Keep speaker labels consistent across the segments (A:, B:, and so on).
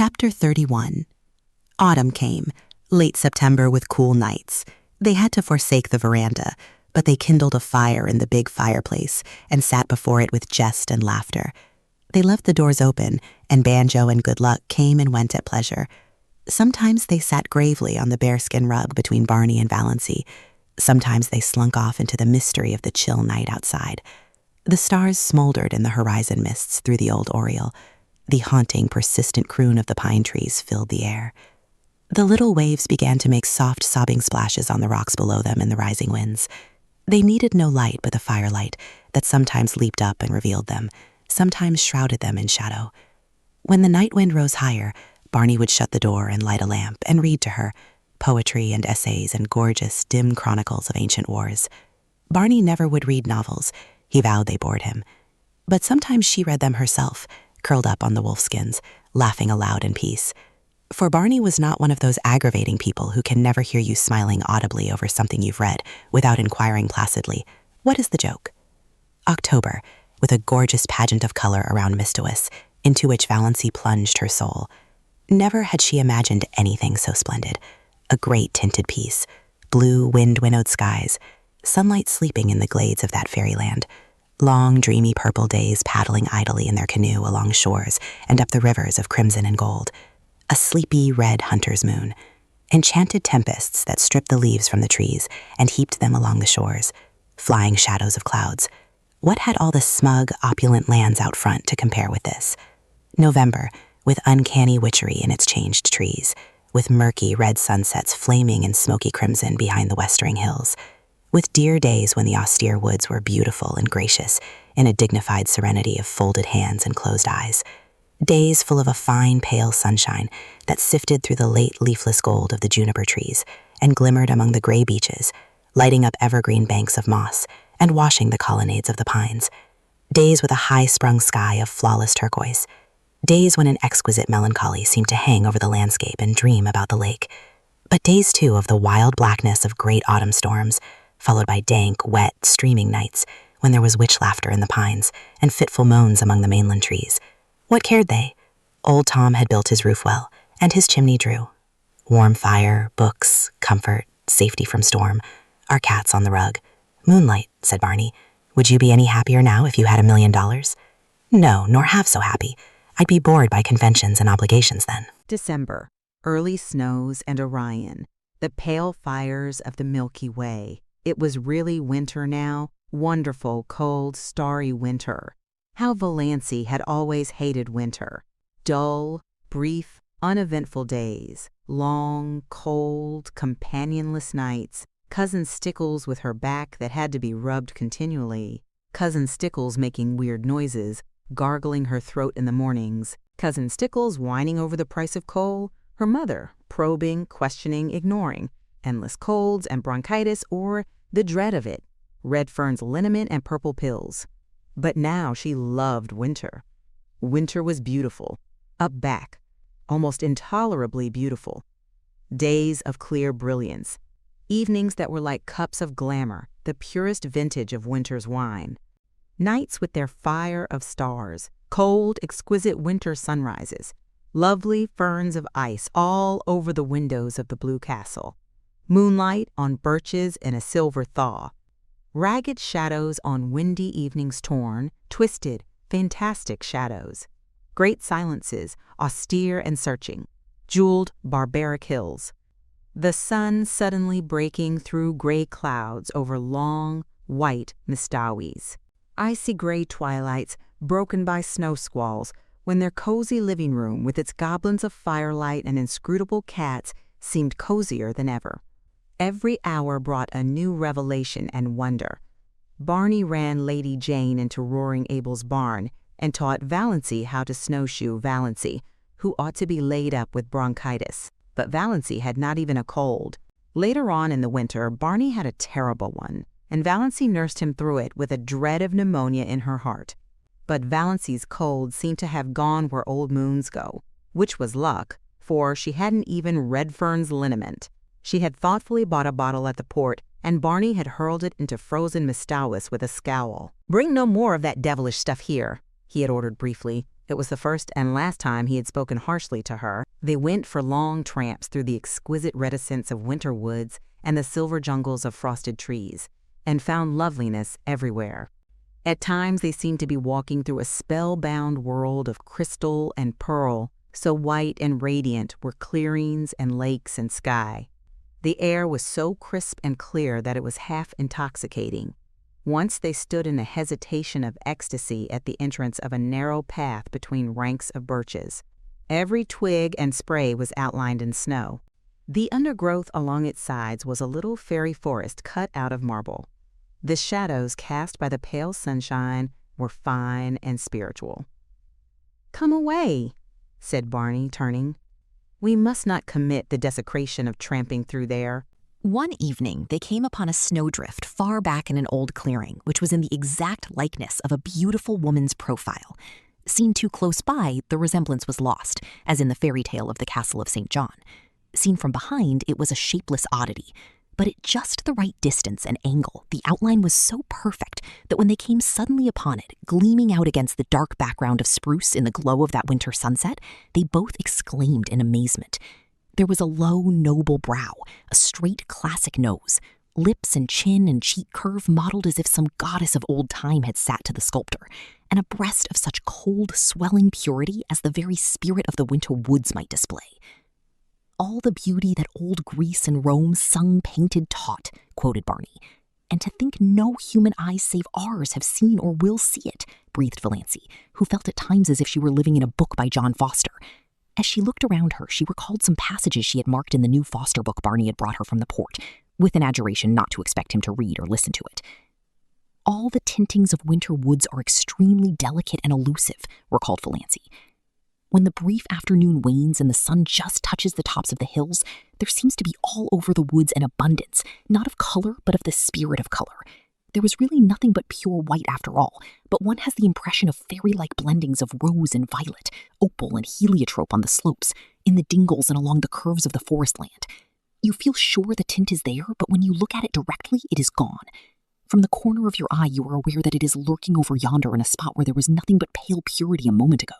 A: Chapter 31. Autumn came, late September with cool nights. They had to forsake the veranda, but they kindled a fire in the big fireplace and sat before it with jest and laughter. They left the doors open, and Banjo and Good Luck came and went at pleasure. Sometimes they sat gravely on the bearskin rug between Barney and Valancy. Sometimes they slunk off into the mystery of the chill night outside. The stars smoldered in the horizon mists through the old oriel. The haunting, persistent croon of the pine trees filled the air. The little waves began to make soft, sobbing splashes on the rocks below them in the rising winds. They needed no light but the firelight that sometimes leaped up and revealed them, sometimes shrouded them in shadow. When the night wind rose higher, Barney would shut the door and light a lamp and read to her, poetry and essays and gorgeous, dim chronicles of ancient wars. Barney never would read novels. He vowed they bored him. But sometimes she read them herself, curled up on the wolfskins, laughing aloud in peace. For Barney was not one of those aggravating people who can never hear you smiling audibly over something you've read without inquiring placidly, "What is the joke?" October, with a gorgeous pageant of color around Mistowis, into which Valancy plunged her soul. Never had she imagined anything so splendid. A great tinted piece, blue, wind-winnowed skies, sunlight sleeping in the glades of that fairyland, long, dreamy purple days paddling idly in their canoe along shores and up the rivers of crimson and gold, a sleepy red hunter's moon, enchanted tempests that stripped the leaves from the trees and heaped them along the shores, flying shadows of clouds. What had all the smug, opulent lands out front to compare with this? November, with uncanny witchery in its changed trees, with murky red sunsets flaming in smoky crimson behind the westering hills, with dear days when the austere woods were beautiful and gracious in a dignified serenity of folded hands and closed eyes, days full of a fine, pale sunshine that sifted through the late leafless gold of the juniper trees and glimmered among the gray beeches, lighting up evergreen banks of moss and washing the colonnades of the pines, days with a high-sprung sky of flawless turquoise, days when an exquisite melancholy seemed to hang over the landscape and dream about the lake, but days, too, of the wild blackness of great autumn storms, followed by dank, wet, streaming nights when there was witch laughter in the pines and fitful moans among the mainland trees. What cared they? Old Tom had built his roof well, and his chimney drew. Warm fire, books, comfort, safety from storm, our cats on the rug. Moonlight, said Barney. Would you be any happier now if you had $1 million? No, nor half so happy. I'd be bored by conventions and obligations then.
B: December, early snows and Orion, the pale fires of the Milky Way. It was really winter now, wonderful, cold, starry winter. How Valancy had always hated winter. Dull, brief, uneventful days, long, cold, companionless nights, Cousin Stickles with her back that had to be rubbed continually, Cousin Stickles making weird noises, gargling her throat in the mornings, Cousin Stickles whining over the price of coal, her mother probing, questioning, ignoring, endless colds and bronchitis or the dread of it, Redfern's liniment and purple pills. But now she loved winter. Winter was beautiful, up back, almost intolerably beautiful. Days of clear brilliance, evenings that were like cups of glamour, the purest vintage of winter's wine. Nights with their fire of stars, cold, exquisite winter sunrises, lovely ferns of ice all over the windows of the blue castle, moonlight on birches in a silver thaw, ragged shadows on windy evenings torn, twisted, fantastic shadows, great silences, austere and searching, jeweled, barbaric hills. The sun suddenly breaking through gray clouds over long, white Mistawis. Icy gray twilights broken by snow squalls when their cozy living room with its goblins of firelight and inscrutable cats seemed cozier than ever. Every hour brought a new revelation and wonder. Barney ran Lady Jane into Roaring Abel's barn and taught Valancy how to snowshoe Valancy, who ought to be laid up with bronchitis. But Valancy had not even a cold. Later on in the winter, Barney had a terrible one, and Valancy nursed him through it with a dread of pneumonia in her heart. But Valancy's cold seemed to have gone where old moons go, which was luck, for she hadn't even Redfern's liniment. She had thoughtfully bought a bottle at the port, and Barney had hurled it into frozen Mistawis with a scowl. "Bring no more of that devilish stuff here," he had ordered briefly, It was the first and last time he had spoken harshly to her. They went for long tramps through the exquisite reticence of winter woods and the silver jungles of frosted trees, and found loveliness everywhere. At times they seemed to be walking through a spellbound world of crystal and pearl, so white and radiant were clearings and lakes and sky. The air was so crisp and clear that it was half intoxicating. Once they stood in a hesitation of ecstasy at the entrance of a narrow path between ranks of birches. Every twig and spray was outlined in snow. The undergrowth along its sides was a little fairy forest cut out of marble. The shadows cast by the pale sunshine were fine and spiritual. "Come away," said Barney, turning. "We must not commit the desecration of tramping through there."
C: One evening, they came upon a snowdrift far back in an old clearing, which was in the exact likeness of a beautiful woman's profile. Seen too close by, the resemblance was lost, as in the fairy tale of the Castle of St. John. Seen from behind, it was a shapeless oddity. But at just the right distance and angle, the outline was so perfect that when they came suddenly upon it, gleaming out against the dark background of spruce in the glow of that winter sunset, they both exclaimed in amazement. There was a low, noble brow, a straight, classic nose, lips and chin and cheek curve modeled as if some goddess of old time had sat to the sculptor, and a breast of such cold, swelling purity as the very spirit of the winter woods might display. "All the beauty that old Greece and Rome sung, painted, taught," quoted Barney. "And to think no human eyes save ours have seen or will see it," breathed Valancy, who felt at times as if she were living in a book by John Foster. As she looked around her, she recalled some passages she had marked in the new Foster book Barney had brought her from the port, with an adjuration not to expect him to read or listen to it. "All the tintings of winter woods are extremely delicate and elusive," recalled Valancy. "When the brief afternoon wanes and the sun just touches the tops of the hills, there seems to be all over the woods an abundance, not of color, but of the spirit of color. There was really nothing but pure white after all, but one has the impression of fairy-like blendings of rose and violet, opal and heliotrope on the slopes, in the dingles and along the curves of the forest land. You feel sure the tint is there, but when you look at it directly, it is gone. From the corner of your eye, you are aware that it is lurking over yonder in a spot where there was nothing but pale purity a moment ago.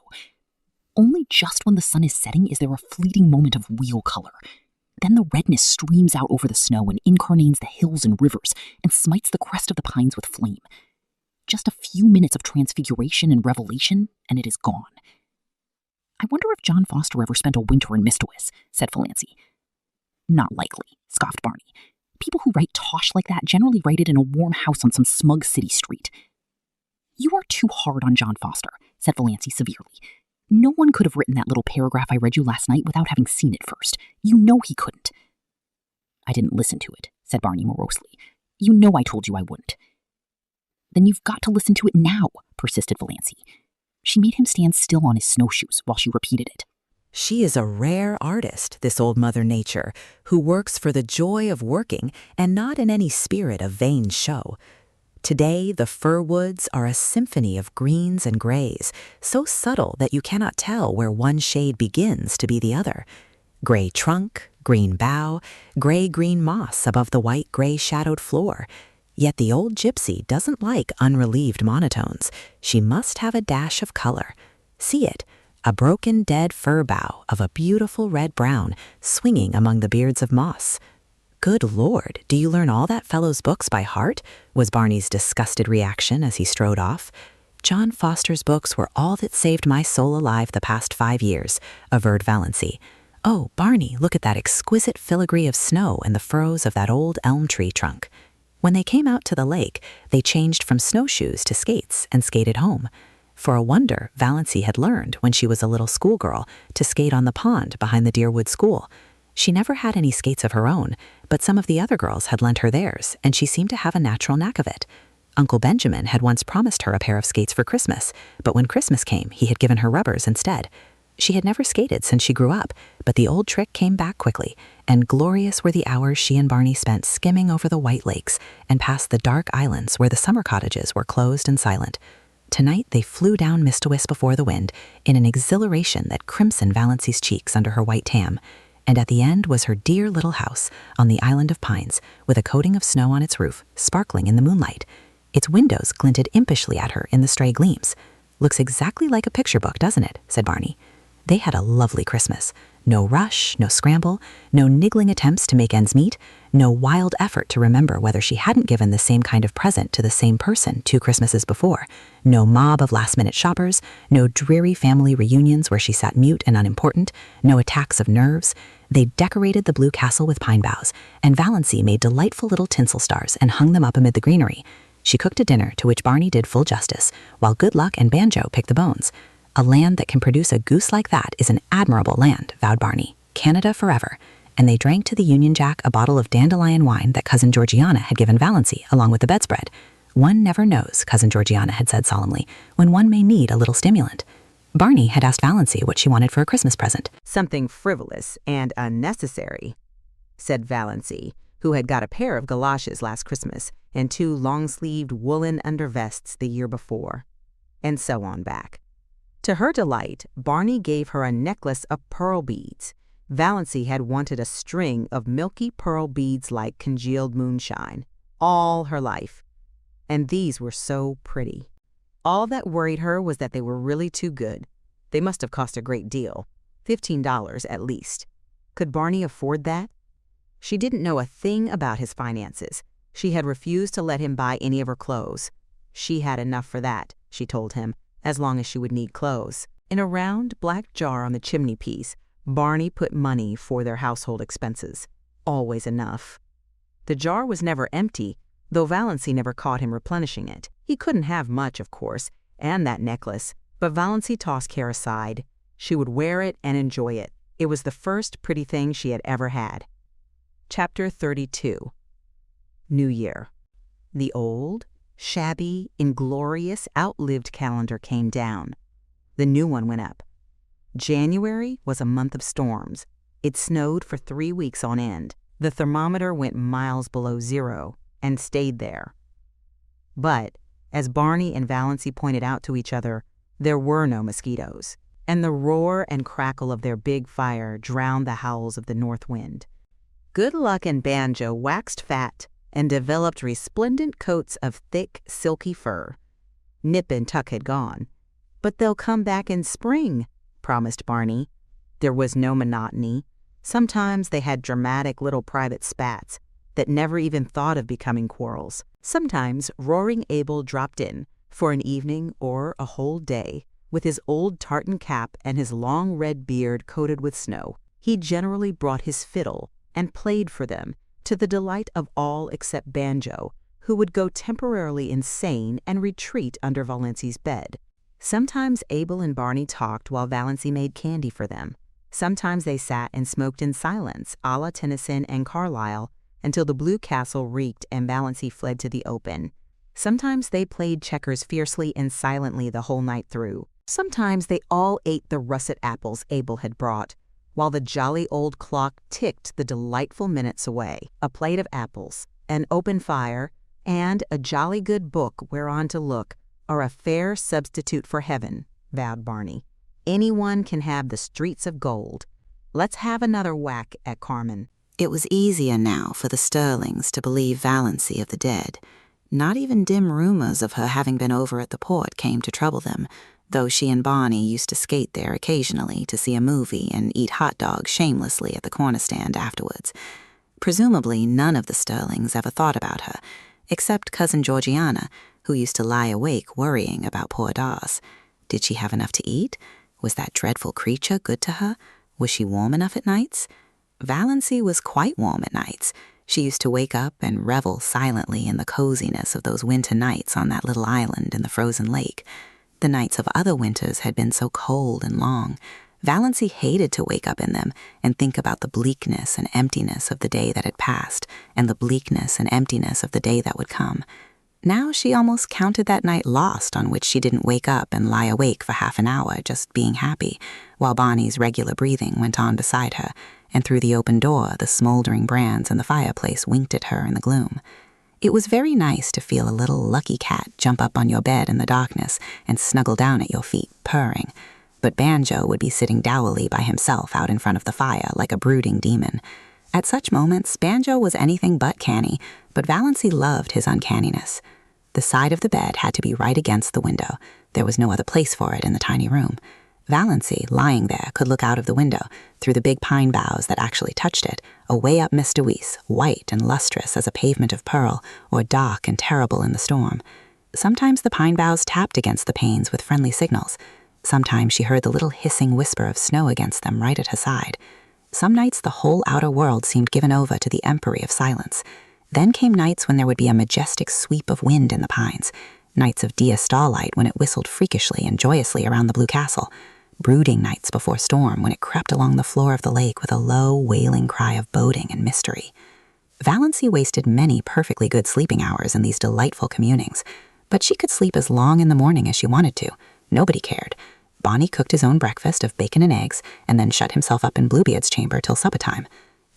C: Only just when the sun is setting is there a fleeting moment of real color. Then the redness streams out over the snow and incarnates the hills and rivers and smites the crest of the pines with flame. Just a few minutes of transfiguration and revelation, and it is gone." "I wonder if John Foster ever spent a winter in Mistowis," said Valancy. "Not likely," scoffed Barney. "People who write tosh like that generally write it in a warm house on some smug city street." "You are too hard on John Foster," said Valancy severely. "No one could have written that little paragraph I read you last night without having seen it first. You know he couldn't." "I didn't listen to it," said Barney morosely. "You know I told you I wouldn't." "Then you've got to listen to it now," persisted Valancy. She made him stand still on his snowshoes while she repeated it.
B: She is a rare artist, this old Mother Nature, who works for the joy of working and not in any spirit of vain show. Today, the fir woods are a symphony of greens and grays, so subtle that you cannot tell where one shade begins to be the other. Gray trunk, green bough, gray-green moss above the white-gray shadowed floor. Yet the old gypsy doesn't like unrelieved monotones. She must have a dash of color. See it, a broken dead fir bough of a beautiful red-brown swinging among the beards of moss. "Good Lord, do you learn all that fellow's books by heart?" was Barney's disgusted reaction as he strode off. "John Foster's books were all that saved my soul alive the past 5 years, averred Valancy. "Oh, Barney, look at that exquisite filigree of snow in the furrows of that old elm tree trunk." When they came out to the lake, they changed from snowshoes to skates and skated home. For a wonder, Valancy had learned, when she was a little schoolgirl, to skate on the pond behind the Deerwood School. She never had any skates of her own, but some of the other girls had lent her theirs, and she seemed to have a natural knack of it. Uncle Benjamin had once promised her a pair of skates for Christmas, but when Christmas came, he had given her rubbers instead. She had never skated since she grew up, but the old trick came back quickly, and glorious were the hours she and Barney spent skimming over the white lakes and past the dark islands where the summer cottages were closed and silent. Tonight they flew down Mistowis before the wind in an exhilaration that crimsoned Valancy's cheeks under her white tam, and at the end was her dear little house on the island of pines, with a coating of snow on its roof, sparkling in the moonlight. Its windows glinted impishly at her in the stray gleams.
A: Looks exactly like a picture book, doesn't it?" said Barney. They had a lovely Christmas. No rush, no scramble, no niggling attempts to make ends meet, no wild effort to remember whether she hadn't given the same kind of present to the same person 2 Christmases before, no mob of last-minute shoppers, no dreary family reunions where she sat mute and unimportant, no attacks of nerves. They decorated the blue castle with pine boughs, and Valency made delightful little tinsel stars and hung them up amid the greenery. She cooked a dinner to which Barney did full justice, while Good Luck and Banjo picked the bones. A land that can produce a goose like that is an admirable land, vowed Barney. Canada forever. And they drank to the Union Jack a bottle of dandelion wine that Cousin Georgiana had given Valency, along with the bedspread. One never knows, Cousin Georgiana had said solemnly, when one may need a little stimulant. Barney had asked Valency what she wanted for a Christmas present.
B: "Something frivolous and unnecessary," said Valency, who had got a pair of galoshes last Christmas and 2 long-sleeved woolen undervests the year before, and so on back. To her delight, Barney gave her a necklace of pearl beads. Valency had wanted a string of milky pearl beads like congealed moonshine all her life, and these were so pretty. All that worried her was that they were really too good. They must have cost a great deal, $15 at least. Could Barney afford that? She didn't know a thing about his finances. She had refused to let him buy any of her clothes. She had enough for that, she told him, as long as she would need clothes. In a round black jar on the chimney-piece, Barney put money for their household expenses. Always enough. The jar was never empty, though Valency never caught him replenishing it. He couldn't have much, of course, and that necklace, but Valency tossed care aside. She would wear it and enjoy it. It was the first pretty thing she had ever had. Chapter 32. New Year. The old, shabby, inglorious, outlived calendar came down. The new one went up. January was a month of storms. It snowed for 3 weeks on end. The thermometer went miles below zero and stayed there. But, as Barney and Valency pointed out to each other, there were no mosquitoes, and the roar and crackle of their big fire drowned the howls of the north wind. Good Luck and Banjo waxed fat and developed resplendent coats of thick, silky fur. Nip and Tuck had gone. "But they'll come back in spring," promised Barney. There was no monotony. Sometimes they had dramatic little private spats that never even thought of becoming quarrels. Sometimes Roaring Abel dropped in for an evening or a whole day with his old tartan cap and his long red beard coated with snow. He generally brought his fiddle and played for them, to the delight of all except Banjo, who would go temporarily insane and retreat under Valency's bed. Sometimes Abel and Barney talked while Valency made candy for them. Sometimes they sat and smoked in silence, a la Tennyson and Carlyle, until the blue castle reeked and Valency fled to the open. Sometimes they played checkers fiercely and silently the whole night through. Sometimes they all ate the russet apples Abel had brought, while the jolly old clock ticked the delightful minutes away. A plate of apples, an open fire, and a jolly good book whereon to look are a fair substitute for heaven, vowed Barney. Anyone can have the streets of gold. Let's have another whack at Carmen.
A: It was easier now for the Sterlings to believe Valency of the dead. Not even dim rumors of her having been over at the port came to trouble them, though she and Barney used to skate there occasionally to see a movie and eat hot dogs shamelessly at the corner stand afterwards. Presumably none of the Sterlings ever thought about her, except Cousin Georgiana, who used to lie awake worrying about poor Dawes. Did she have enough to eat? Was that dreadful creature good to her? Was she warm enough at nights? Valency was quite warm at nights. She used to wake up and revel silently in the coziness of those winter nights on that little island in the frozen lake. The nights of other winters had been so cold and long. Valency hated to wake up in them and think about the bleakness and emptiness of the day that had passed and the bleakness and emptiness of the day that would come. Now she almost counted that night lost on which she didn't wake up and lie awake for half an hour just being happy, while Barney's regular breathing went on beside her, and through the open door the smoldering brands in the fireplace winked at her in the gloom. It was very nice to feel a little lucky cat jump up on your bed in the darkness and snuggle down at your feet, purring. But Banjo would be sitting dowily by himself out in front of the fire like a brooding demon. At such moments, Banjo was anything but canny, but Valency loved his uncanniness. The side of the bed had to be right against the window, There was no other place for it in the tiny room. Valancy, lying there, could look out of the window, through the big pine boughs that actually touched it, away up Miss Deweese, white and lustrous as a pavement of pearl, or dark and terrible in the storm. Sometimes the pine boughs tapped against the panes with friendly signals. Sometimes she heard the little hissing whisper of snow against them right at her side. Some nights the whole outer world seemed given over to the empery of silence. Then came nights when there would be a majestic sweep of wind in the pines, nights of Dia starlight when it whistled freakishly and joyously around the blue castle, brooding nights before storm when it crept along the floor of the lake with a low, wailing cry of boding and mystery. Valancy wasted many perfectly good sleeping hours in these delightful communings, but she could sleep as long in the morning as she wanted to. Nobody cared. Bonnie cooked his own breakfast of bacon and eggs and then shut himself up in Bluebeard's chamber till supper time.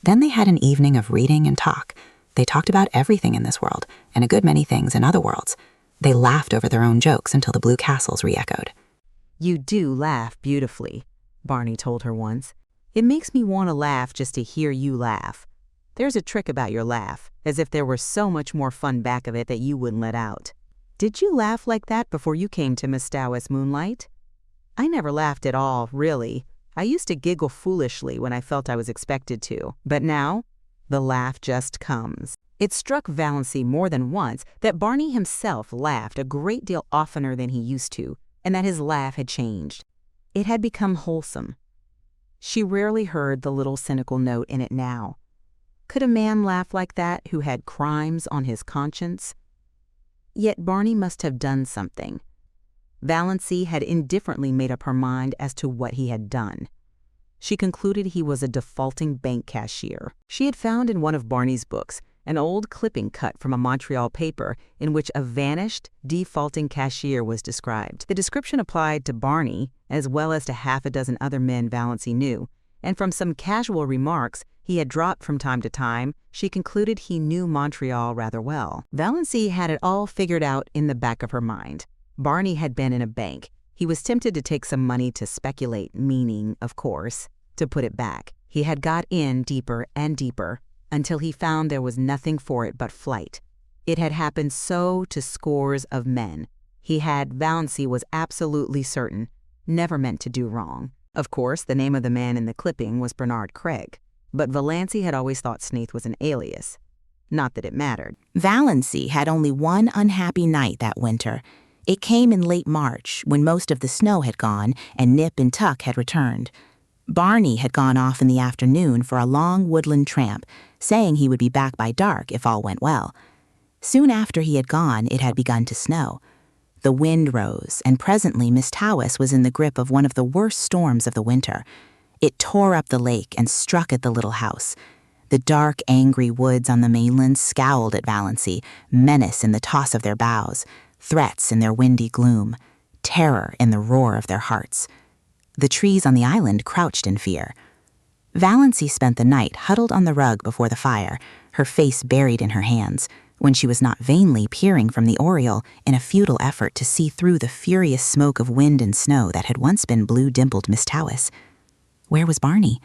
A: Then they had an evening of reading and talk. They talked about everything in this world and a good many things in other worlds. They laughed over their own jokes until the blue castles re-echoed.
B: "You do laugh beautifully," Barney told her once. "It makes me want to laugh just to hear you laugh. There's a trick about your laugh, as if there were so much more fun back of it that you wouldn't let out. Did you laugh like that before you came to Miss Stow's Moonlight?" "I never laughed at all, really. I used to giggle foolishly when I felt I was expected to. But now, the laugh just comes." It struck Valancy more than once that Barney himself laughed a great deal oftener than he used to, and that his laugh had changed. It had become wholesome. She rarely heard the little cynical note in it now. Could a man laugh like that who had crimes on his conscience? Yet Barney must have done something. Valancy had indifferently made up her mind as to what he had done. She concluded he was a defaulting bank cashier. She had found in one of Barney's books an old clipping cut from a Montreal paper in which a vanished, defaulting cashier was described. The description applied to Barney, as well as to half a dozen other men Valancy knew, and from some casual remarks he had dropped from time to time, she concluded he knew Montreal rather well. Valancy had it all figured out in the back of her mind. Barney had been in a bank. He was tempted to take some money to speculate, meaning, of course, to put it back. He had got in deeper and deeper, until he found there was nothing for it but flight. It had happened so to scores of men. He had, Valancy was absolutely certain, never meant to do wrong. Of course, the name of the man in the clipping was Bernard Craig, but Valancy had always thought Snaith was an alias. Not that it mattered.
A: Valancy had only one unhappy night that winter. It came in late March, when most of the snow had gone and Nip and Tuck had returned. Barney had gone off in the afternoon for a long woodland tramp, saying he would be back by dark if all went well. Soon after he had gone, it had begun to snow. The wind rose, and presently Miss Towis was in the grip of one of the worst storms of the winter. It tore up the lake and struck at the little house. The dark, angry woods on the mainland scowled at Valancy, menace in the toss of their boughs, threats in their windy gloom, terror in the roar of their hearts. The trees on the island crouched in fear. Valancy spent the night huddled on the rug before the fire, her face buried in her hands, when she was not vainly peering from the oriel in a futile effort to see through the furious smoke of wind and snow that had once been blue-dimpled Miss Towis. Where was Barney?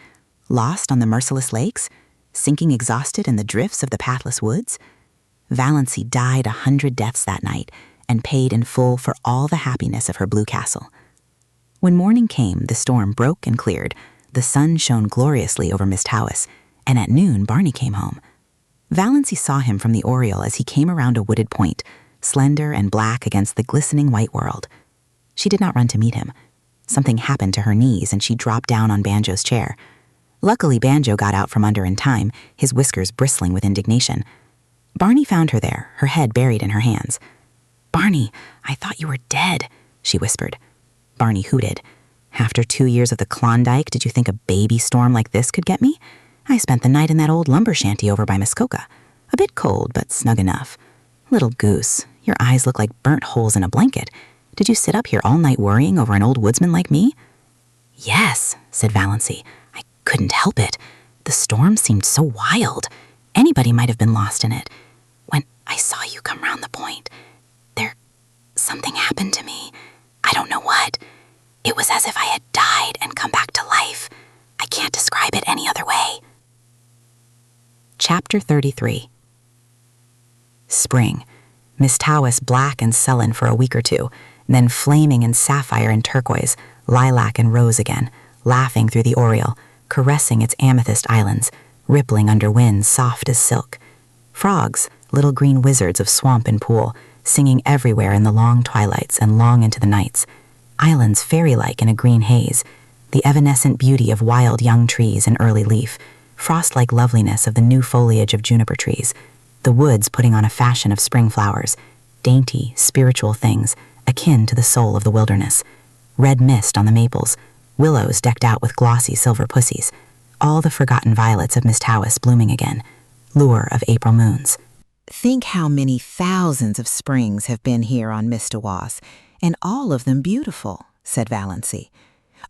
A: Lost on the merciless lakes? Sinking exhausted in the drifts of the pathless woods? Valancy died 100 deaths that night and paid in full for all the happiness of her blue castle. When morning came, the storm broke and cleared. The sun shone gloriously over Miss Towis, and at noon Barney came home. Valancy saw him from the oriel as he came around a wooded point, slender and black against the glistening white world. She did not run to meet him. Something happened to her knees, and she dropped down on Banjo's chair. Luckily, Banjo got out from under in time, his whiskers bristling with indignation. Barney found her there, her head buried in her hands. "Barney, I thought you were dead," she whispered. Barney hooted. "After 2 years of the Klondike, did you think a baby storm like this could get me? I spent the night in that old lumber shanty over by Muskoka. A bit cold, but snug enough. Little goose, your eyes look like burnt holes in a blanket. Did you sit up here all night worrying over an old woodsman like me?" "Yes," said Valancy. "I couldn't help it. The storm seemed so wild. Anybody might have been lost in it. When I saw you come round the point, something happened to me. I don't know what. It was as if I had died and come back to life. I can't describe it any other way." Chapter 33. Spring. Miss Towis black and sullen for a week or two, then flaming in sapphire and turquoise, lilac and rose again, laughing through the oriel, caressing its amethyst islands, rippling under winds soft as silk. Frogs, little green wizards of swamp and pool, singing everywhere in the long twilights and long into the nights. Islands fairy-like in a green haze, the evanescent beauty of wild young trees in early leaf, frost-like loveliness of the new foliage of juniper trees, the woods putting on a fashion of spring flowers, dainty, spiritual things, akin to the soul of the wilderness. Red mist on the maples, willows decked out with glossy silver pussies, all the forgotten violets of Mistawis blooming again, lure of April moons.
B: Think how many thousands of springs have been here on Mistawis, and all of them beautiful, said Valancy.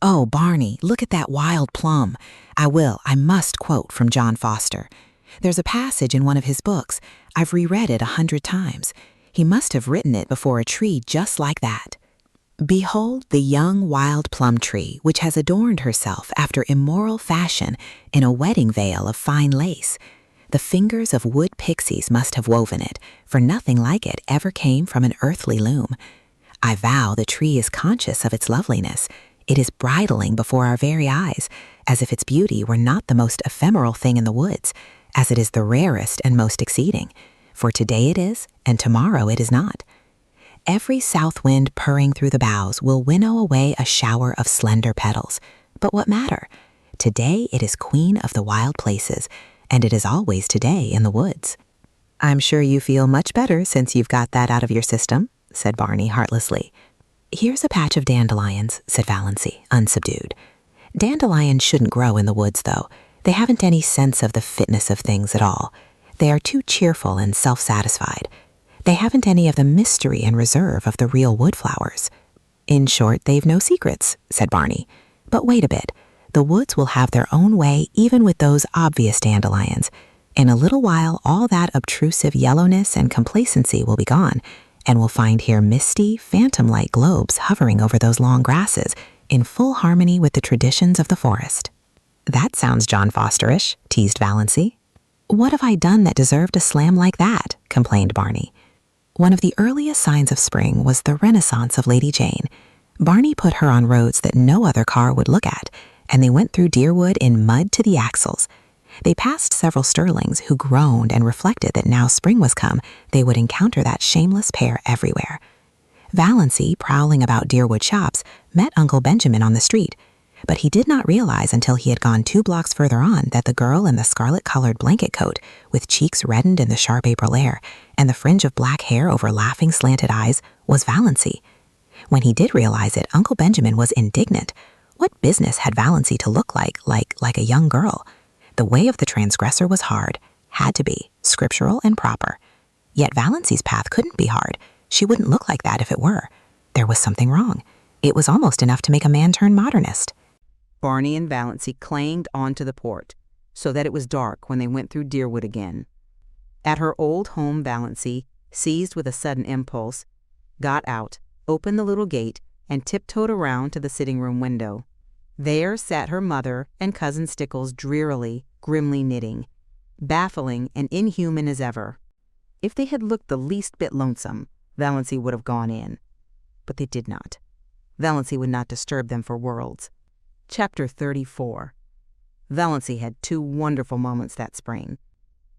B: Oh, Barney, look at that wild plum. I must quote from John Foster. There's a passage in one of his books. I've reread it 100 times. He must have written it before a tree just like that. Behold the young wild plum tree, which has adorned herself after immoral fashion in a wedding veil of fine lace. The fingers of wood pixies must have woven it, for nothing like it ever came from an earthly loom. I vow the tree is conscious of its loveliness. It is bridling before our very eyes, as if its beauty were not the most ephemeral thing in the woods, as it is the rarest and most exceeding. For today it is, and tomorrow it is not. Every south wind purring through the boughs will winnow away a shower of slender petals. But what matter? Today it is queen of the wild places, and it is always today in the woods. I'm sure you feel much better since you've got that out of your system, said Barney heartlessly. Here's a patch of dandelions, said Valancy, unsubdued. Dandelions shouldn't grow in the woods, though. They haven't any sense of the fitness of things at all. They are too cheerful and self-satisfied. They haven't any of the mystery and reserve of the real wood flowers. In short, they've no secrets, said Barney. But wait a bit. The woods will have their own way even with those obvious dandelions. In a little while, all that obtrusive yellowness and complacency will be gone, and we'll find here misty, phantom-like globes hovering over those long grasses in full harmony with the traditions of the forest. That sounds John Fosterish, teased Valancy. What have I done that deserved a slam like that? Complained Barney. One of the earliest signs of spring was the renaissance of Lady Jane. Barney put her on roads that no other car would look at, and they went through Deerwood in mud to the axles. They passed several Sterlings who groaned and reflected that now spring was come, they would encounter that shameless pair everywhere. Valancy, prowling about Deerwood shops, met Uncle Benjamin on the street, but he did not realize until he had gone 2 blocks further on that the girl in the scarlet-colored blanket coat, with cheeks reddened in the sharp April air, and the fringe of black hair over laughing slanted eyes, was Valancy. When he did realize it, Uncle Benjamin was indignant. What business had Valancy to look like a young girl? The way of the transgressor was hard, had to be, scriptural and proper. Yet Valancy's path couldn't be hard. She wouldn't look like that if it were. There was something wrong. It was almost enough to make a man turn modernist. Barney and Valancy clanged onto the port, so that it was dark when they went through Deerwood again. At her old home, Valancy, seized with a sudden impulse, got out, opened the little gate, and tiptoed around to the sitting-room window. There sat her mother and Cousin Stickles drearily, grimly knitting, baffling and inhuman as ever. If they had looked the least bit lonesome, Valancy would have gone in. But they did not. Valancy would not disturb them for worlds. Chapter 34. Valancy had 2 wonderful moments that spring.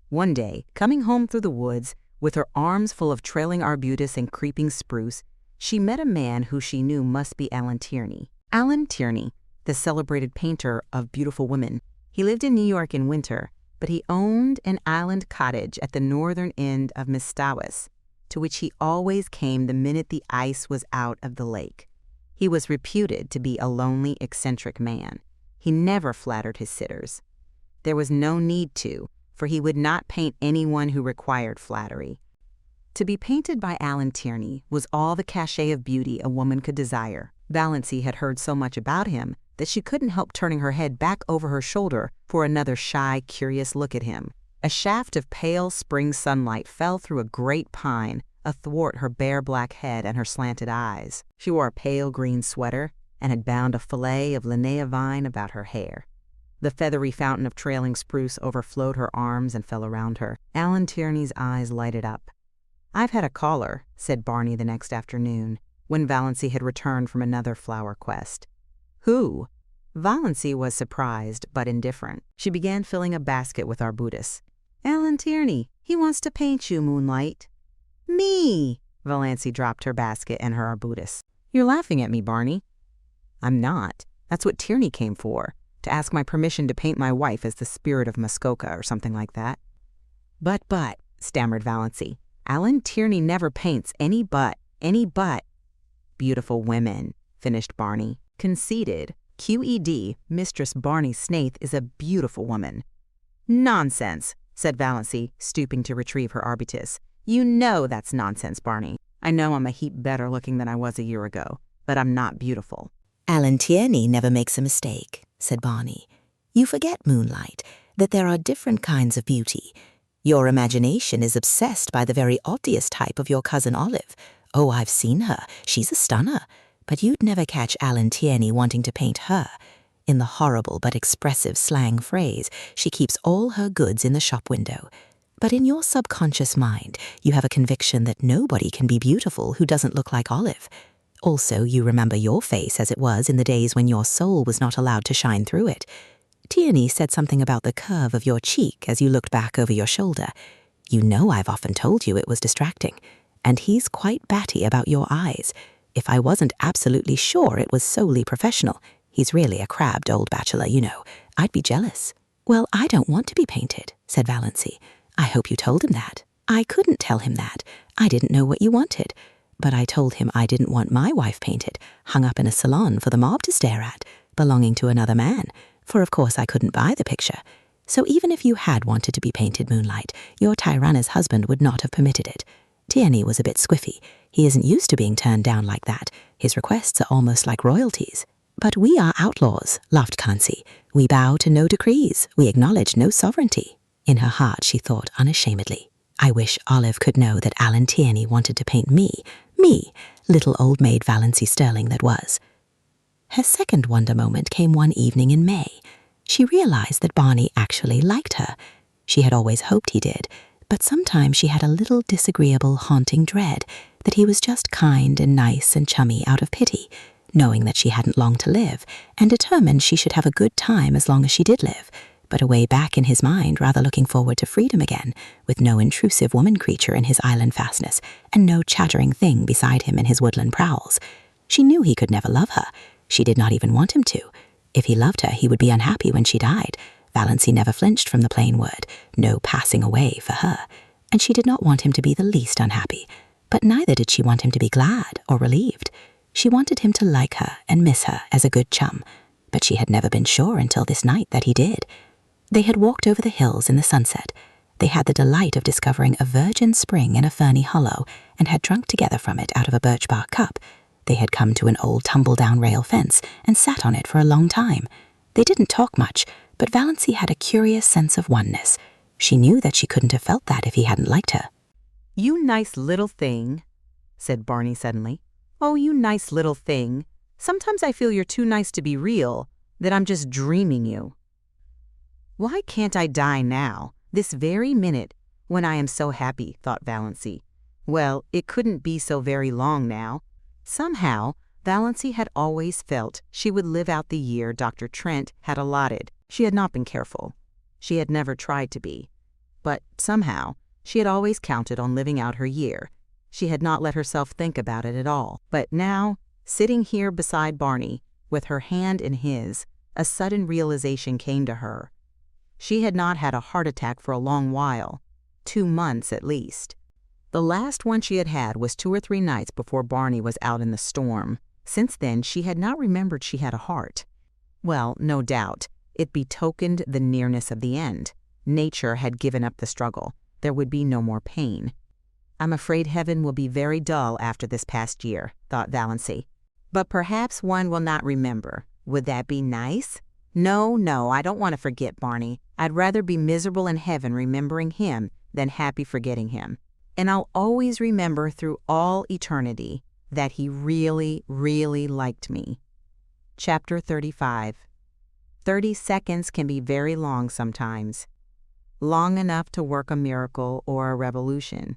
B: One day, coming home through the woods, with her arms full of trailing arbutus and creeping spruce, she met a man who she knew must be Alan Tierney. Alan Tierney, the celebrated painter of beautiful women. He lived in New York in winter, but he owned an island cottage at the northern end of Mistawis, to which he always came the minute the ice was out of the lake. He was reputed to be a lonely, eccentric man. He never flattered his sitters. There was no need to, for he would not paint anyone who required flattery. To be painted by Alan Tierney was all the cachet of beauty a woman could desire. Valancy had heard so much about him that she couldn't help turning her head back over her shoulder for another shy, curious look at him. A shaft of pale spring sunlight fell through a great pine athwart her bare black head and her slanted eyes. She wore a pale green sweater and had bound a fillet of linnea vine about her hair. The feathery fountain of trailing spruce overflowed her arms and fell around her. Alan Tierney's eyes lighted up. "I've had a caller," said Barney the next afternoon. when Valancy had returned from another flower quest. Who? Valancy was surprised but indifferent. She began filling a basket with arbutus. Alan Tierney, he wants to paint you, Moonlight. Me! Valancy dropped her basket and her arbutus. You're laughing at me, Barney. I'm not. That's what Tierney came for, to ask my permission to paint my wife as the spirit of Muskoka or something like that. But, stammered Valancy, Alan Tierney never paints any but. Beautiful women, finished Barney. Conceded. QED, Mistress Barney Snaith is a beautiful woman. Nonsense, said Valancy, stooping to retrieve her arbutus. You know that's nonsense, Barney. I know I'm a heap better looking than I was a year ago, but I'm not beautiful.
A: Alan Tierney never makes a mistake, said Barney. You forget, Moonlight, that there are different kinds of beauty. Your imagination is obsessed by the very obvious type of your cousin Olive. Oh, I've seen her. She's a stunner. But you'd never catch Alan Tierney wanting to paint her. In the horrible but expressive slang phrase, she keeps all her goods in the shop window. But in your subconscious mind, you have a conviction that nobody can be beautiful who doesn't look like Olive. Also, you remember your face as it was in the days when your soul was not allowed to shine through it. Tierney said something about the curve of your cheek as you looked back over your shoulder. You know I've often told you it was distracting. And he's quite batty about your eyes. If I wasn't absolutely sure it was solely professional, he's really a crabbed old bachelor, you know, I'd be jealous. Well, I don't want to be painted, said Valancy. I hope you told him that. I couldn't tell him that. I didn't know what you wanted. But I told him I didn't want my wife painted, hung up in a salon for the mob to stare at, belonging to another man, for of course I couldn't buy the picture. So even if you had wanted to be painted, Moonlight, your Tyranna's husband would not have permitted it. Tierney was a bit squiffy. He isn't used to being turned down like that. His requests are almost like royalties. But we are outlaws, laughed Kansi. We bow to no decrees. We acknowledge no sovereignty. In her heart, she thought unashamedly, I wish Olive could know that Alan Tierney wanted to paint me, little old maid Valancy Sterling that was. Her second wonder moment came one evening in May. She realized that Barney actually liked her. She had always hoped he did, but sometimes she had a little disagreeable, haunting dread that he was just kind and nice and chummy out of pity, knowing that she hadn't long to live, and determined she should have a good time as long as she did live, but away back in his mind rather looking forward to freedom again, with no intrusive woman creature in his island fastness, and no chattering thing beside him in his woodland prowls. She knew he could never love her. She did not even want him to. If he loved her, he would be unhappy when she died. Valancy never flinched from the plain word, no passing away for her, and she did not want him to be the least unhappy, but neither did she want him to be glad or relieved. She wanted him to like her and miss her as a good chum, but she had never been sure until this night that he did. They had walked over the hills in the sunset. They had the delight of discovering a virgin spring in a ferny hollow and had drunk together from it out of a birch bark cup. They had come to an old tumble-down rail fence and sat on it for a long time. They didn't talk much, but Valancy had a curious sense of oneness. She knew that she couldn't have felt that if he hadn't liked her.
B: You nice little thing, said Barney suddenly. Oh, you nice little thing. Sometimes I feel you're too nice to be real, that I'm just dreaming you. Why can't I die now, this very minute, when I am so happy, thought Valancy. Well, it couldn't be so very long now. Somehow, Valancy had always felt she would live out the year Dr. Trent had allotted. She had not been careful. She had never tried to be. But somehow, she had always counted on living out her year. She had not let herself think about it at all. But now, sitting here beside Barney, with her hand in his, a sudden realization came to her. She had not had a heart attack for a long while, 2 months at least. The last one she had had was 2 or 3 nights before Barney was out in the storm. Since then, she had not remembered she had a heart. Well, no doubt, it betokened the nearness of the end. Nature had given up the struggle. There would be no more pain. I'm afraid heaven will be very dull after this past year, thought Valancy. But perhaps one will not remember. Would that be nice? No, I don't want to forget Barney. I'd rather be miserable in heaven remembering him than happy forgetting him. And I'll always remember through all eternity that he really, really liked me. Chapter 35. 30 seconds can be very long sometimes. Long enough to work a miracle or a revolution.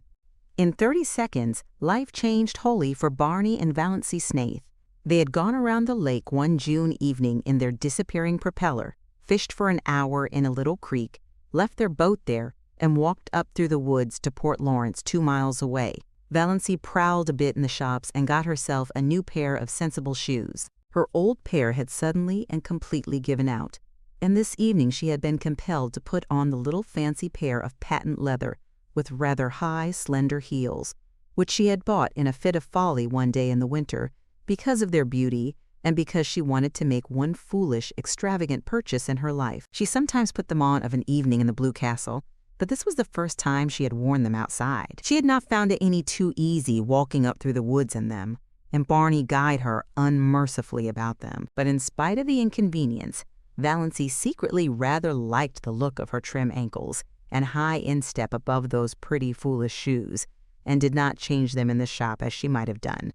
B: In 30 seconds, life changed wholly for Barney and Valancy Snaith. They had gone around the lake one June evening in their disappearing propeller, fished for an hour in a little creek, left their boat there, and walked up through the woods to Port Lawrence 2 miles away. Valancy prowled a bit in the shops and got herself a new pair of sensible shoes. Her old pair had suddenly and completely given out, and this evening she had been compelled to put on the little fancy pair of patent leather with rather high, slender heels, which she had bought in a fit of folly one day in the winter because of their beauty and because she wanted to make one foolish, extravagant purchase in her life. She sometimes put them on of an evening in the Blue Castle, but this was the first time she had worn them outside. She had not found it any too easy walking up through the woods in them, and Barney guyed her unmercifully about them. But in spite of the inconvenience, Valancy secretly rather liked the look of her trim ankles and high instep above those pretty, foolish shoes, and did not change them in the shop as she might have done.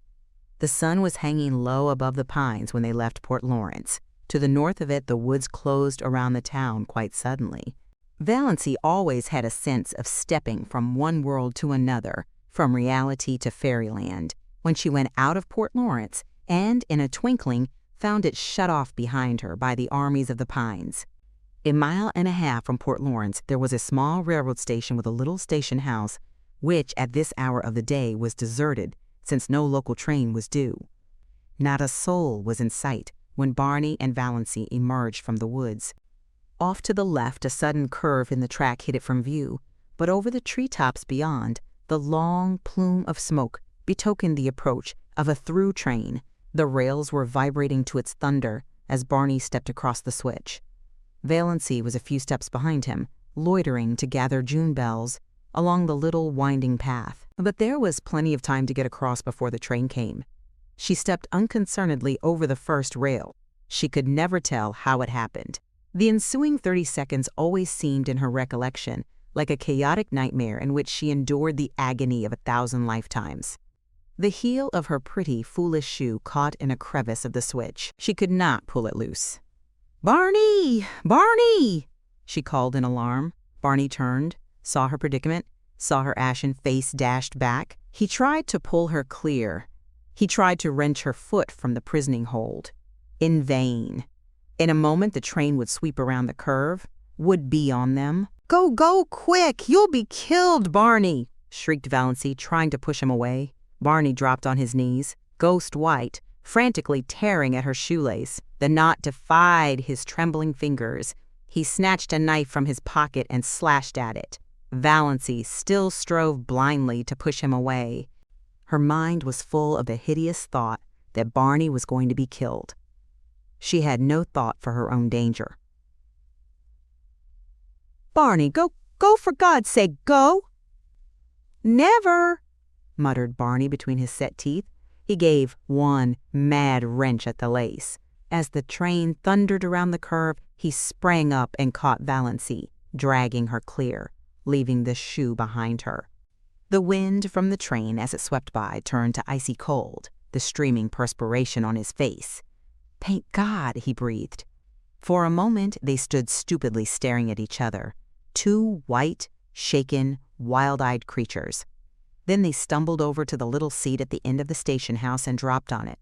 B: The sun was hanging low above the pines when they left Port Lawrence. To the north of it, the woods closed around the town quite suddenly. Valancy always had a sense of stepping from one world to another, from reality to fairyland, when she went out of Port Lawrence and, in a twinkling, found it shut off behind her by the armies of the pines. A mile and a half from Port Lawrence, there was a small railroad station with a little station house, which at this hour of the day was deserted since no local train was due. Not a soul was in sight when Barney and Valancy emerged from the woods. Off to the left, a sudden curve in the track hid it from view, but over the treetops beyond, the long plume of smoke betokened the approach of a through train. The rails were vibrating to its thunder as Barney stepped across the switch. Valancy was a few steps behind him, loitering to gather June bells along the little winding path. But there was plenty of time to get across before the train came. She stepped unconcernedly over the first rail. She could never tell how it happened. The ensuing 30 seconds always seemed in her recollection like a chaotic nightmare in which she endured the agony of 1,000 lifetimes. The heel of her pretty, foolish shoe caught in a crevice of the switch. She could not pull it loose. "Barney! Barney!" she called in alarm. Barney turned, saw her predicament, saw her ashen face dashed back. He tried to pull her clear. He tried to wrench her foot from the prisoning hold. In vain. In a moment the train would sweep around the curve, would be on them. "Go, go, quick! You'll be killed, Barney!" shrieked Valancy, trying to push him away. Barney dropped on his knees, ghost white, frantically tearing at her shoelace. The knot defied his trembling fingers. He snatched a knife from his pocket and slashed at it. Valancy still strove blindly to push him away. Her mind was full of the hideous thought that Barney was going to be killed. She had no thought for her own danger. "Barney, go for God's sake, go!" "Never!" muttered Barney between his set teeth. He gave one mad wrench at the lace. As the train thundered around the curve, he sprang up and caught Valancy, dragging her clear, leaving the shoe behind her. The wind from the train as it swept by turned to icy cold, the streaming perspiration on his face. "Thank God," he breathed. For a moment they stood stupidly staring at each other, two white, shaken, wild-eyed creatures. Then they stumbled over to the little seat at the end of the station house and dropped on it.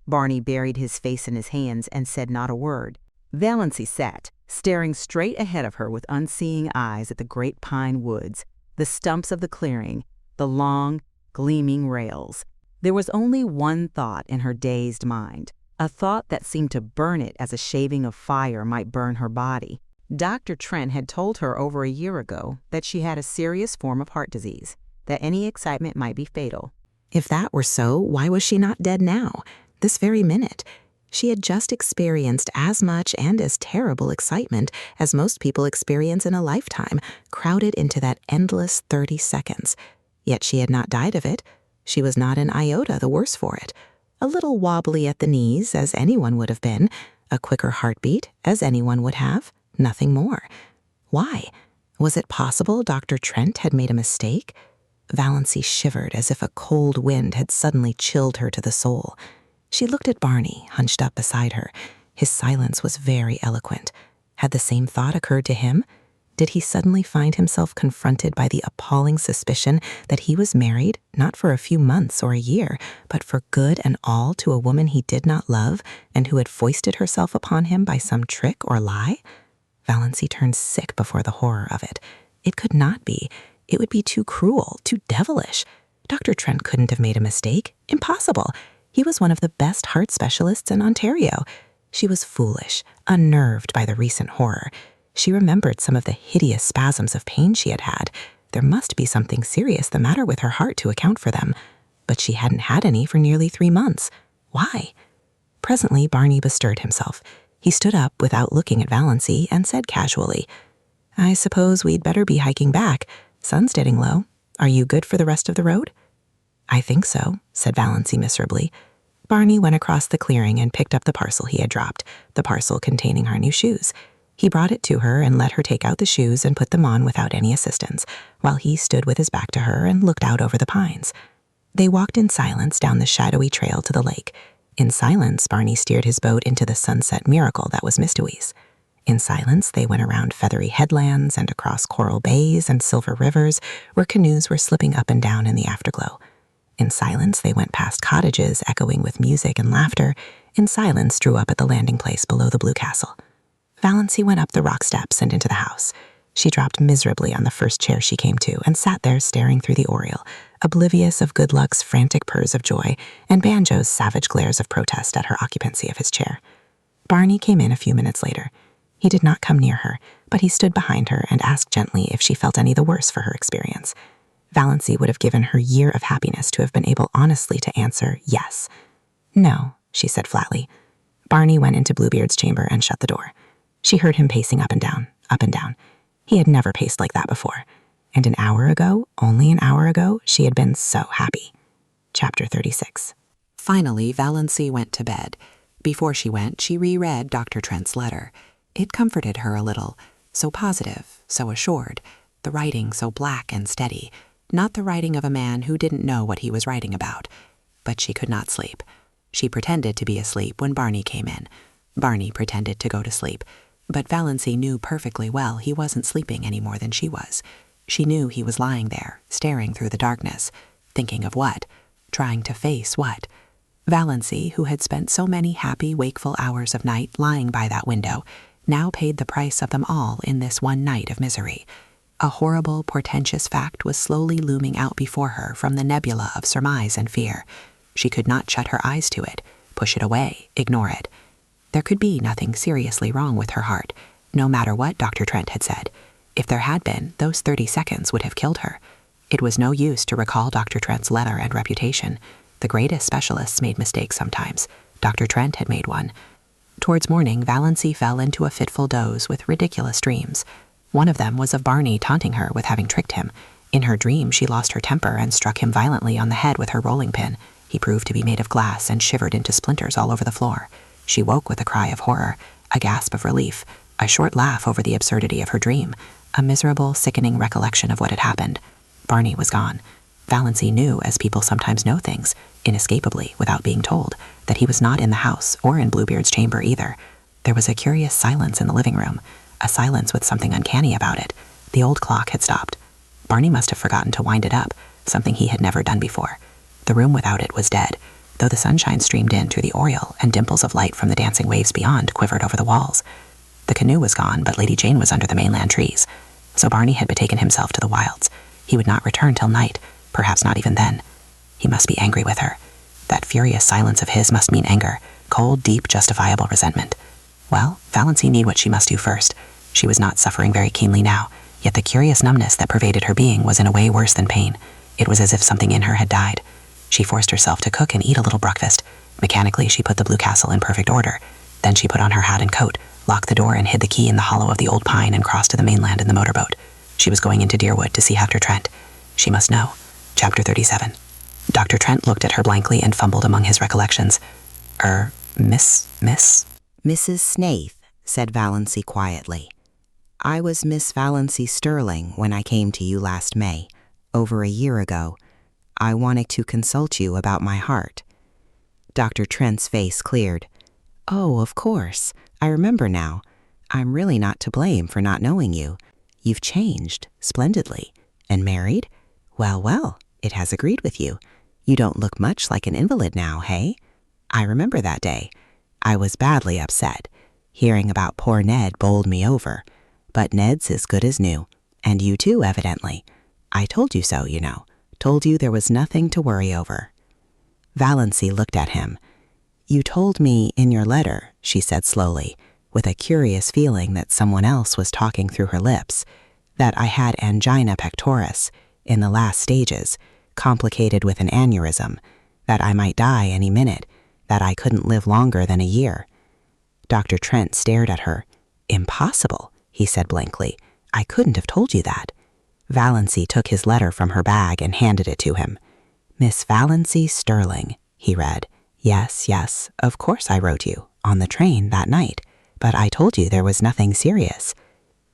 B: Barney buried his face in his hands and said not a word. Valancy sat, staring straight ahead of her with unseeing eyes at the great pine woods, the stumps of the clearing, the long, gleaming rails. There was only one thought in her dazed mind, a thought that seemed to burn it as a shaving of fire might burn her body. Dr. Trent had told her over a year ago that she had a serious form of heart disease, that any excitement might be fatal.
A: If that were so, why was she not dead now, this very minute? She had just experienced as much and as terrible excitement as most people experience in a lifetime, crowded into that endless 30 seconds. Yet she had not died of it. She was not an iota the worse for it. A little wobbly at the knees, as anyone would have been, a quicker heartbeat, as anyone would have, nothing more. Why? Was it possible Dr. Trent had made a mistake? Valancy shivered as if a cold wind had suddenly chilled her to the soul. She looked at Barney, hunched up beside her. His silence was very eloquent. Had the same thought occurred to him? Did he suddenly find himself confronted by the appalling suspicion that he was married, not for a few months or a year, but for good and all to a woman he did not love and who had foisted herself upon him by some trick or lie? Valancy turned sick before the horror of it. It could not be. It would be too cruel, too devilish. Dr. Trent couldn't have made a mistake. Impossible. He was one of the best heart specialists in Ontario. She was foolish, unnerved by the recent horror. She remembered some of the hideous spasms of pain she had had. There must be something serious the matter with her heart to account for them. But she hadn't had any for nearly 3 months. Why? Presently, Barney bestirred himself. He stood up without looking at Valancy and said casually, "I suppose we'd better be hiking back. Sun's getting low. Are you good for the rest of the road?" "I think so," said Valancy miserably. Barney went across the clearing and picked up the parcel he had dropped, the parcel containing her new shoes. He brought it to her and let her take out the shoes and put them on without any assistance, while he stood with his back to her and looked out over the pines. They walked in silence down the shadowy trail to the lake. In silence, Barney steered his boat into the sunset miracle that was Mistawey's. In silence, they went around feathery headlands and across coral bays and silver rivers where canoes were slipping up and down in the afterglow. In silence, they went past cottages echoing with music and laughter. In silence, drew up at the landing place below the Blue Castle. Valancy went up the rock steps and into the house. She dropped miserably on the first chair she came to and sat there staring through the oriel, oblivious of Good Luck's frantic purrs of joy and Banjo's savage glares of protest at her occupancy of his chair. Barney came in a few minutes later. He did not come near her, but he stood behind her and asked gently if she felt any the worse for her experience. Valancy would have given her year of happiness to have been able honestly to answer yes. "No," she said flatly. Barney went into Bluebeard's chamber and shut the door. She heard him pacing up and down, up and down. He had never paced like that before. And an hour ago, only an hour ago, she had been so happy. Chapter 36.
B: Finally, Valancy went to bed. Before she went, she reread Dr. Trent's letter. It comforted her a little, so positive, so assured, the writing so black and steady, not the writing of a man who didn't know what he was writing about. But she could not sleep. She pretended to be asleep when Barney came in. Barney pretended to go to sleep. But Valancy knew perfectly well he wasn't sleeping any more than she was. She knew he was lying there, staring through the darkness, thinking of what? Trying to face what? Valancy, who had spent so many happy, wakeful hours of night lying by that window, now paid the price of them all in this one night of misery. A horrible, portentous fact was slowly looming out before her from the nebula of surmise and fear. She could not shut her eyes to it, push it away, ignore it. There could be nothing seriously wrong with her heart, no matter what Dr. Trent had said. If there had been, those 30 seconds would have killed her. It was no use to recall Dr. Trent's letter and reputation. The greatest specialists made mistakes sometimes. Dr. Trent had made one. Towards morning, Valancy fell into a fitful doze with ridiculous dreams. One of them was of Barney taunting her with having tricked him. In her dream, she lost her temper and struck him violently on the head with her rolling pin. He proved to be made of glass and shivered into splinters all over the floor. She woke with a cry of horror, a gasp of relief, a short laugh over the absurdity of her dream, a miserable, sickening recollection of what had happened. Barney was gone. Valancy knew, as people sometimes know things, inescapably, without being told, that he was not in the house or in Bluebeard's chamber either. There was a curious silence in the living room, a silence with something uncanny about it. The old clock had stopped. Barney must have forgotten to wind it up, something he had never done before. The room without it was dead, though the sunshine streamed in through the oriel and dimples of light from the dancing waves beyond quivered over the walls. The canoe was gone, but Lady Jane was under the mainland trees. So Barney had betaken himself to the wilds. He would not return till night, perhaps not even then. He must be angry with her. That furious silence of his must mean anger, cold, deep, justifiable resentment. Well, Valancy knew what she must do first. She was not suffering very keenly now, yet the curious numbness that pervaded her being was in a way worse than pain. It was as if something in her had died. She forced herself to cook and eat a little breakfast. Mechanically, she put the Blue Castle in perfect order. Then she put on her hat and coat, locked the door and hid the key in the hollow of the old pine and crossed to the mainland in the motorboat. She was going into Deerwood to see Dr. Trent. She must know. Chapter 37. Dr. Trent looked at her blankly and fumbled among his recollections. Miss?
D: Mrs. Snaith, said Valancy quietly. I was Miss Valancy Sterling when I came to you last May, over a year ago. I wanted to consult you about my heart. Dr. Trent's face cleared. Oh, of course. I remember now. I'm really not to blame for not knowing you. You've changed splendidly. And married? Well, well, it has agreed with you. You don't look much like an invalid now, hey? I remember that day. I was badly upset. Hearing about poor Ned bowled me over. But Ned's as good as new. And you too, evidently. I told you so, you know. Told you there was nothing to worry over. Valancy looked at him. You told me in your letter, she said slowly, with a curious feeling that someone else was talking through her lips, that I had angina pectoris, in the last stages, complicated with an aneurysm, that I might die any minute, that I couldn't live longer than a year. Dr. Trent stared at her. Impossible, he said blankly. I couldn't have told you that. Valancy took his letter from her bag and handed it to him. Miss Valancy Sterling, he read. Yes, yes, of course I wrote you, on the train that night, but I told you there was nothing serious.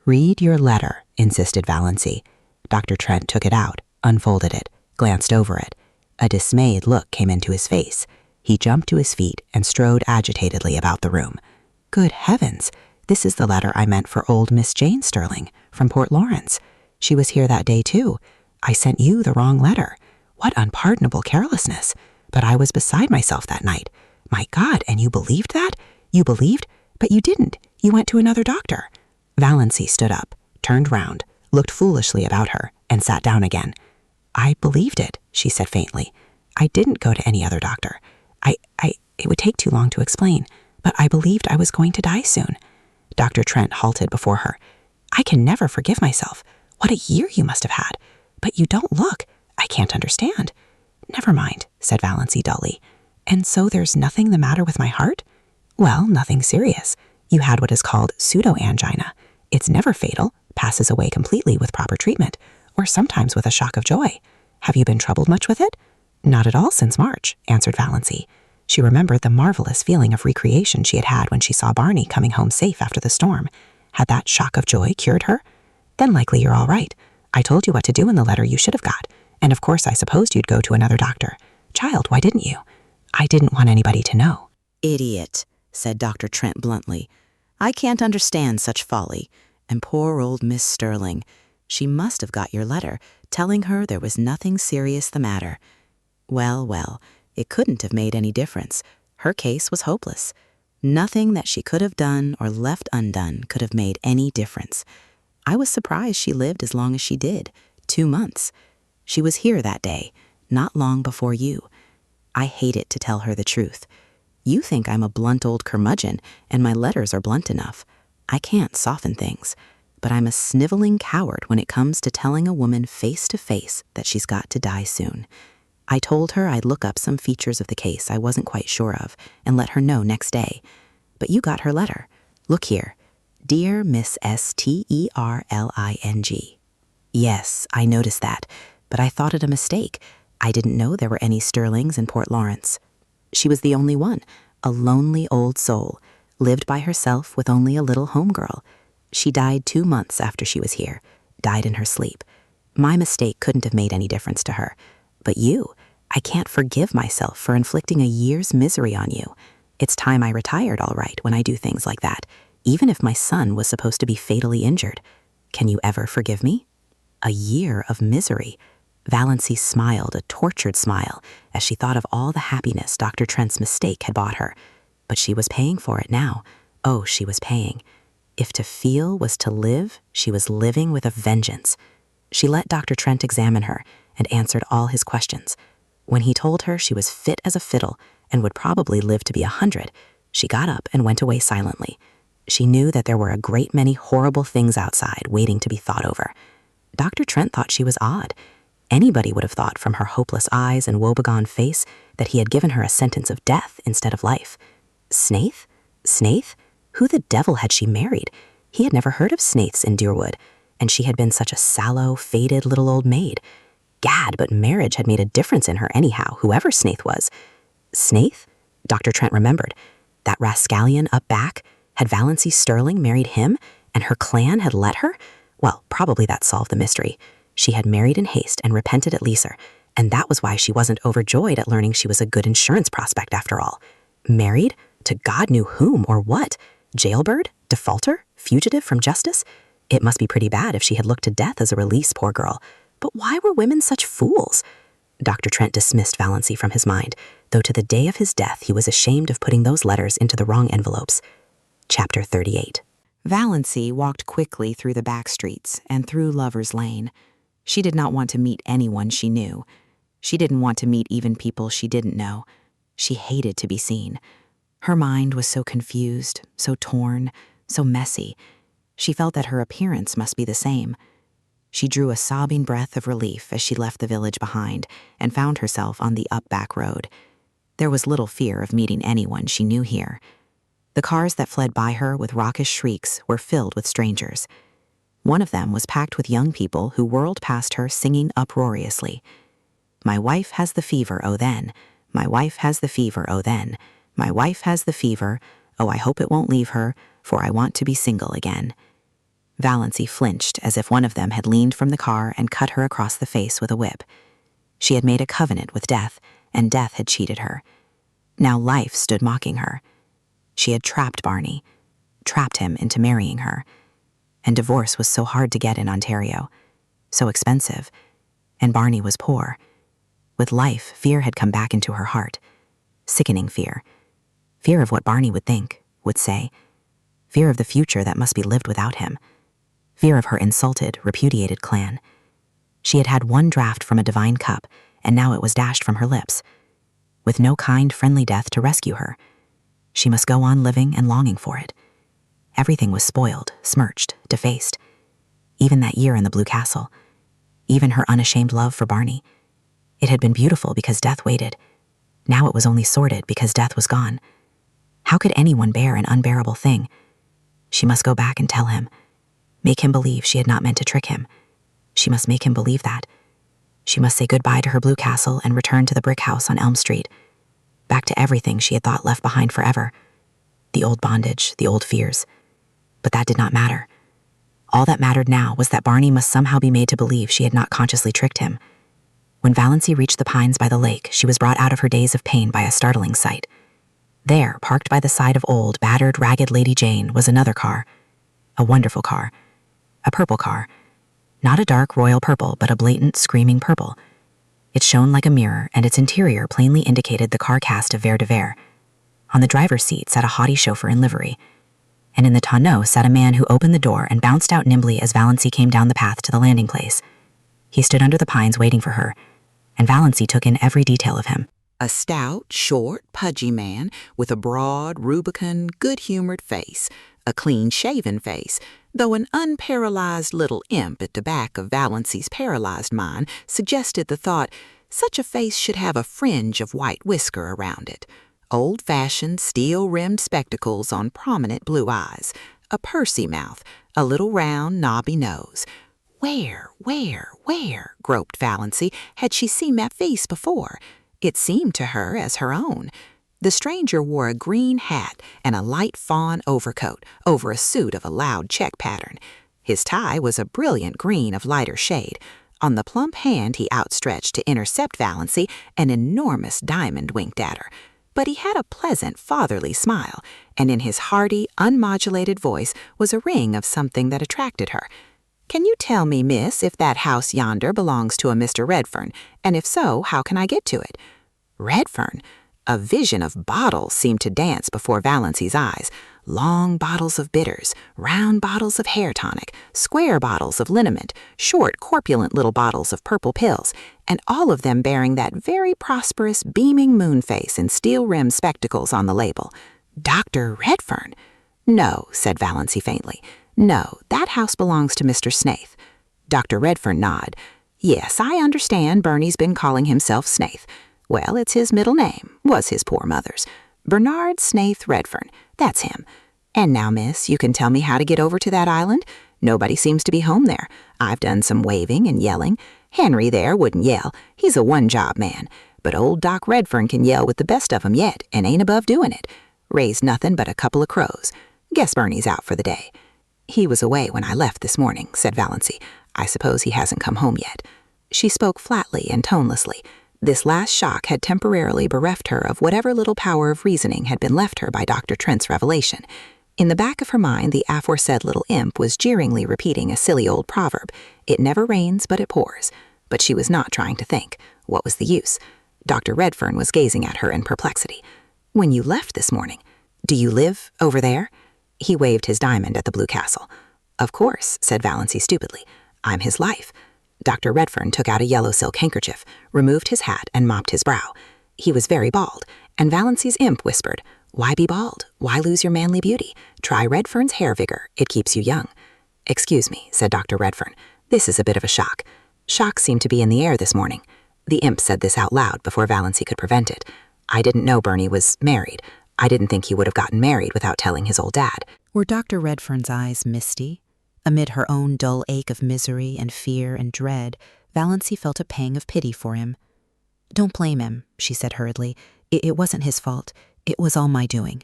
D: Read your letter, insisted Valancy. Dr. Trent took it out, unfolded it, glanced over it. A dismayed look came into his face. He jumped to his feet and strode agitatedly about the room. Good heavens, this is the letter I meant for old Miss Jane Sterling, from Port Lawrence. She was here that day, too. I sent you the wrong letter. What unpardonable carelessness. But I was beside myself that night. My God, and you believed that? You believed? But you didn't. You went to another doctor. Valancy stood up, turned round, looked foolishly about her, and sat down again. I believed it, she said faintly. I didn't go to any other doctor. It would take too long to explain, but I believed I was going to die soon. Dr. Trent halted before her. I can never forgive myself. What a year you must have had. But you don't look. I can't understand. Never mind, said Valancy dully. And so there's nothing the matter with my heart? Well, nothing serious. You had what is called pseudoangina. It's never fatal, passes away completely with proper treatment, or sometimes with a shock of joy. Have you been troubled much with it? Not at all since March, answered Valancy. She remembered the marvelous feeling of recreation she had had when she saw Barney coming home safe after the storm. Had that shock of joy cured her? Then likely you're all right. I told you what to do in the letter you should have got, and of course I supposed you'd go to another doctor. Child, why didn't you? I didn't want anybody to know.
A: Idiot, said Dr. Trent bluntly. I can't understand such folly. And poor old Miss Sterling. She must have got your letter, telling her there was nothing serious the matter. Well, well, it couldn't have made any difference. Her case was hopeless. Nothing that she could have done or left undone could have made any difference. I was surprised she lived as long as she did, 2 months. She was here that day, not long before you. I hate it to tell her the truth. You think I'm a blunt old curmudgeon, and my letters are blunt enough. I can't soften things, but I'm a sniveling coward when it comes to telling a woman face to face that she's got to die soon. I told her I'd look up some features of the case I wasn't quite sure of and let her know next day. But you got her letter. Look here. Dear Miss Sterling. Yes, I noticed that, but I thought it a mistake. I didn't know there were any Sterlings in Port Lawrence. She was the only one, a lonely old soul, lived by herself with only a little homegirl. She died 2 months after she was here, died in her sleep. My mistake couldn't have made any difference to her. But you, I can't forgive myself for inflicting a year's misery on you. It's time I retired, all right, when I do things like that, even if my son was supposed to be fatally injured. Can you ever forgive me? A year of misery. Valancy smiled a tortured smile as she thought of all the happiness Dr. Trent's mistake had bought her. But she was paying for it now. Oh, she was paying. If to feel was to live, she was living with a vengeance. She let Dr. Trent examine her and answered all his questions. When he told her she was fit as a fiddle and would probably live to be 100, she got up and went away silently. She knew that there were a great many horrible things outside waiting to be thought over. Dr. Trent thought she was odd. Anybody would have thought from her hopeless eyes and woebegone face that he had given her a sentence of death instead of life. Snaith? Snaith? Who the devil had she married? He had never heard of Snaiths in Deerwood, and she had been such a sallow, faded little old maid. Gad, but marriage had made a difference in her anyhow, whoever Snaith was. Snaith? Dr. Trent remembered. That rascallion up back? Had Valancy Sterling married him, and her clan had let her? Well, probably that solved the mystery. She had married in haste and repented at leisure, and that was why she wasn't overjoyed at learning she was a good insurance prospect after all. Married? To God knew whom or what? Jailbird? Defaulter? Fugitive from justice? It must be pretty bad if she had looked to death as a release, poor girl. But why were women such fools? Dr. Trent dismissed Valancy from his mind, though to the day of his death he was ashamed of putting those letters into the wrong envelopes. Chapter 38.
B: Valancy walked quickly through the back streets and through Lover's Lane. She did not want to meet anyone she knew. She didn't want to meet even people she didn't know. She hated to be seen. Her mind was so confused, so torn, so messy. She felt that her appearance must be the same. She drew a sobbing breath of relief as she left the village behind and found herself on the up-back road. There was little fear of meeting anyone she knew here. The cars that fled by her with raucous shrieks were filled with strangers. One of them was packed with young people who whirled past her singing uproariously. "My wife has the fever, oh then. My wife has the fever, oh then. My wife has the fever, oh I hope it won't leave her, for I want to be single again." Valancy flinched as if one of them had leaned from the car and cut her across the face with a whip. She had made a covenant with death, and death had cheated her. Now life stood mocking her. She had trapped Barney, trapped him into marrying her. And divorce was so hard to get in Ontario, so expensive, and Barney was poor. With life, fear had come back into her heart. Sickening fear. Fear of what Barney would think, would say. Fear of the future that must be lived without him. Fear of her insulted, repudiated clan. She had had one draught from a divine cup, and now it was dashed from her lips. With no kind, friendly death to rescue her. She must go on living and longing for it. Everything was spoiled, smirched, defaced. Even that year in the Blue Castle. Even her unashamed love for Barney. It had been beautiful because death waited. Now it was only sordid because death was gone. How could anyone bear an unbearable thing? She must go back and tell him. Make him believe she had not meant to trick him. She must make him believe that. She must say goodbye to her Blue Castle and return to the brick house on Elm Street. Back to everything she had thought left behind forever. The old bondage, the old fears. But that did not matter. All that mattered now was that Barney must somehow be made to believe she had not consciously tricked him. When Valancy reached the pines by the lake, she was brought out of her daze of pain by a startling sight. There, parked by the side of old, battered, ragged Lady Jane, was another car. A wonderful car. A purple car. Not a dark royal purple, but a blatant, screaming purple. It shone like a mirror, and its interior plainly indicated the car cast of Vere de Vere. On the driver's seat sat a haughty chauffeur in livery, and in the tonneau sat a man who opened the door and bounced out nimbly as Valancy came down the path to the landing place. He stood under the pines waiting for her, and Valancy took in every detail of him.
D: A stout, short, pudgy man with a broad, rubicund, good-humored face, a clean-shaven face, though an unparalyzed little imp at the back of Valancy's paralyzed mind suggested the thought, such a face should have a fringe of white whisker around it, old-fashioned, steel-rimmed spectacles on prominent blue eyes, a pursy mouth, a little round, knobby nose. Where, groped Valancy, had she seen that face before? It seemed to her as her own. The stranger wore a green hat and a light fawn overcoat over a suit of a loud check pattern. His tie was a brilliant green of lighter shade. On the plump hand he outstretched to intercept Valancy, an enormous diamond winked at her. But he had a pleasant, fatherly smile, and in his hearty, unmodulated voice was a ring of something that attracted her. "Can you tell me, miss, if that house yonder belongs to a Mr. Redfern, and if so, how can I get to it?" Redfern? A vision of bottles seemed to dance before Valancy's eyes. Long bottles of bitters, round bottles of hair tonic, square bottles of liniment, short, corpulent little bottles of purple pills, and all of them bearing that very prosperous, beaming moon face and steel-rimmed spectacles on the label. Dr. Redfern? "No," said Valancy faintly. "No, that house belongs to Mr. Snaith." Dr. Redfern nodded. "Yes, I understand Bernie's been calling himself Snaith. Well, it's his middle name, was his poor mother's. Bernard Snaith Redfern, that's him. And now, miss, you can tell me how to get over to that island? Nobody seems to be home there. I've done some waving and yelling. Henry there wouldn't yell. He's a one-job man. But old Doc Redfern can yell with the best of 'em yet and ain't above doing it. Raised nothing but a couple of crows. Guess Bernie's out for the day." "He was away when I left this morning," said Valancy. "I suppose he hasn't come home yet." She spoke flatly and tonelessly. This last shock had temporarily bereft her of whatever little power of reasoning had been left her by Dr. Trent's revelation. In the back of her mind, the aforesaid little imp was jeeringly repeating a silly old proverb. It never rains, but it pours. But she was not trying to think. What was the use? Dr. Redfern was gazing at her in perplexity. When you left this morning, do you live over there? He waved his diamond at the blue castle. Of course, said Valancy stupidly. I'm his life. Dr. Redfern took out a yellow silk handkerchief, removed his hat, and mopped his brow. He was very bald, and Valancy's imp whispered, Why be bald? Why lose your manly beauty? Try Redfern's hair vigor. It keeps you young. Excuse me, said Dr. Redfern. This is a bit of a shock. Shock seemed to be in the air this morning. The imp said this out loud before Valancy could prevent it. I didn't know Bernie was married. I didn't think he would have gotten married without telling his old dad.
A: Were Dr. Redfern's eyes misty? Amid her own dull ache of misery and fear and dread, Valancy felt a pang of pity for him. Don't blame him, she said hurriedly. It wasn't his fault. It was all my doing.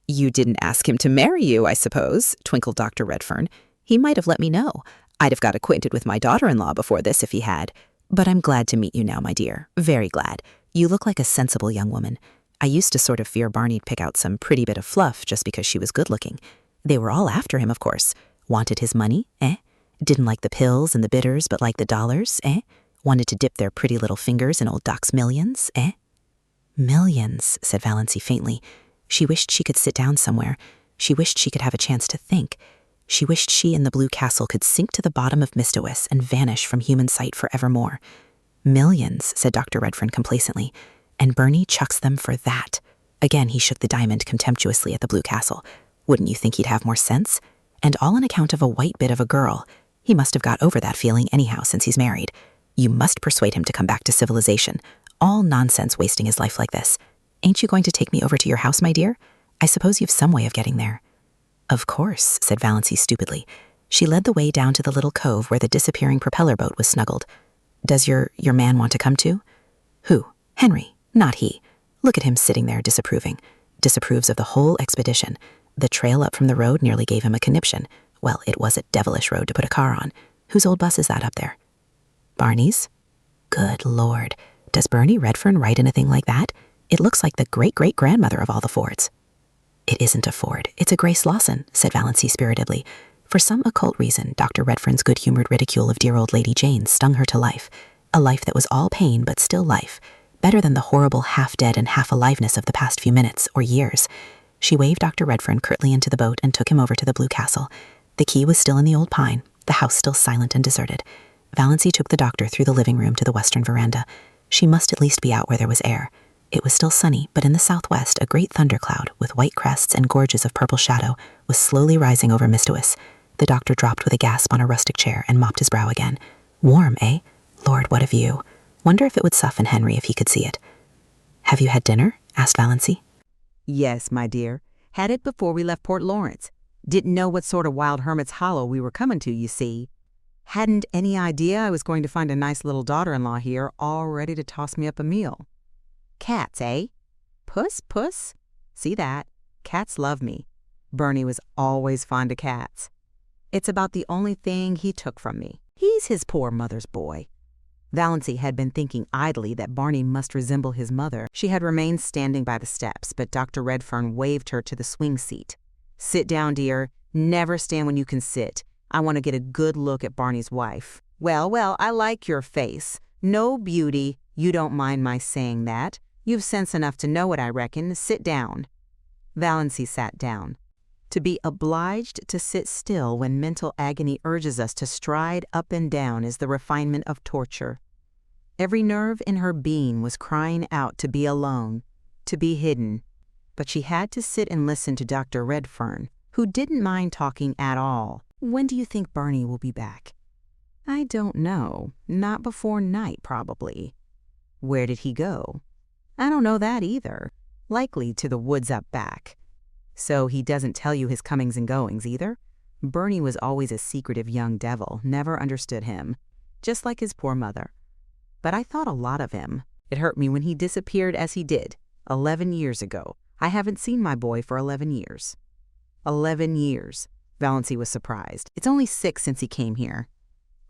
A: You didn't ask him to marry you, I suppose, twinkled Dr. Redfern. He might have let me know. I'd have got acquainted with my daughter-in-law before this if he had. But I'm glad to meet you now, my dear. Very glad. You look like a sensible young woman. I used to sort of fear Barney'd pick out some pretty bit of fluff just because she was good-looking. They were all after him, of course. Wanted his money, eh? Didn't like the pills and the bitters, but liked the dollars, eh? Wanted to dip their pretty little fingers in old Doc's millions, eh? Millions, said Valancy faintly. She wished she could sit down somewhere. She wished she could have a chance to think. She wished she and the Blue Castle could sink to the bottom of Mistowis and vanish from human sight forevermore. Millions, said Dr. Redfern complacently, and Bernie chucks them for that. Again he shook the diamond contemptuously at the Blue Castle. Wouldn't you think he'd have more sense? And all on account of a white bit of a girl. He must have got over that feeling anyhow since he's married. You must persuade him to come back to civilization. All nonsense wasting his life like this. Ain't you going to take me over to your house, my dear? I suppose you've some way of getting there. Of course, said Valancy stupidly. She led the way down to the little cove where the disappearing propeller boat was snuggled. Does your man want to come too? Who? Henry. Not he. Look at him sitting there disapproving. Disapproves of the whole expedition. The trail up from the road nearly gave him a conniption. Well, it was a devilish road to put a car on. Whose old bus is that up there? Barney's? Good Lord. Does Bernie Redfern ride in a thing like that? It looks like the great-great-grandmother of all the Fords. It isn't a Ford. It's a Grace Lawson, said Valancy spiritedly. For some occult reason, Dr. Redfern's good-humored ridicule of dear old Lady Jane stung her to life. A life that was all pain but still life. Better than the horrible half-dead and half-aliveness of the past few minutes or years. She waved Dr. Redfern curtly into the boat and took him over to the Blue Castle. The key was still in the old pine, the house still silent and deserted. Valancy took the doctor through the living room to the western veranda. She must at least be out where there was air. It was still sunny, but in the southwest a great thundercloud, with white crests and gorges of purple shadow, was slowly rising over Mistowis. The doctor dropped with a gasp on a rustic chair and mopped his brow again. Warm, eh? Lord, what a view. Wonder if it would soften Henry if he could see it. Have you had dinner? Asked Valancy.
B: Yes, my dear. Had it before we left Port Lawrence. Didn't know what sort of wild hermit's hollow we were coming to, you see. Hadn't any idea I was going to find a nice little daughter-in-law here all ready to toss me up a meal. Cats, eh? Puss, puss. See that? Cats love me. Bernie was always fond of cats. It's about the only thing he took from me. He's his poor mother's boy. Valancy had been thinking idly that Barney must resemble his mother. She had remained standing by the steps, but Dr. Redfern waved her to the swing seat. Sit down, dear. Never stand when you can sit. I want to get a good look at Barney's wife. Well, I like your face. No beauty. You don't mind my saying that. You've sense enough to know it, I reckon. Sit down. Valancy sat down. To be obliged to sit still when mental agony urges us to stride up and down is the refinement of torture. Every nerve in her being was crying out to be alone, to be hidden. But she had to sit and listen to Dr. Redfern, who didn't mind talking at all. When do you think Bernie will be back? I don't know. Not before night, probably. Where did he go? I don't know that either. Likely to the woods up back. So he doesn't tell you his comings and goings either? Bernie was always a secretive young devil, never understood him. Just like his poor mother. But I thought a lot of him. It hurt me when he disappeared as he did, 11 years ago. I haven't seen my boy for 11 years. 11 years. Valancy was surprised. It's only 6 since he came here.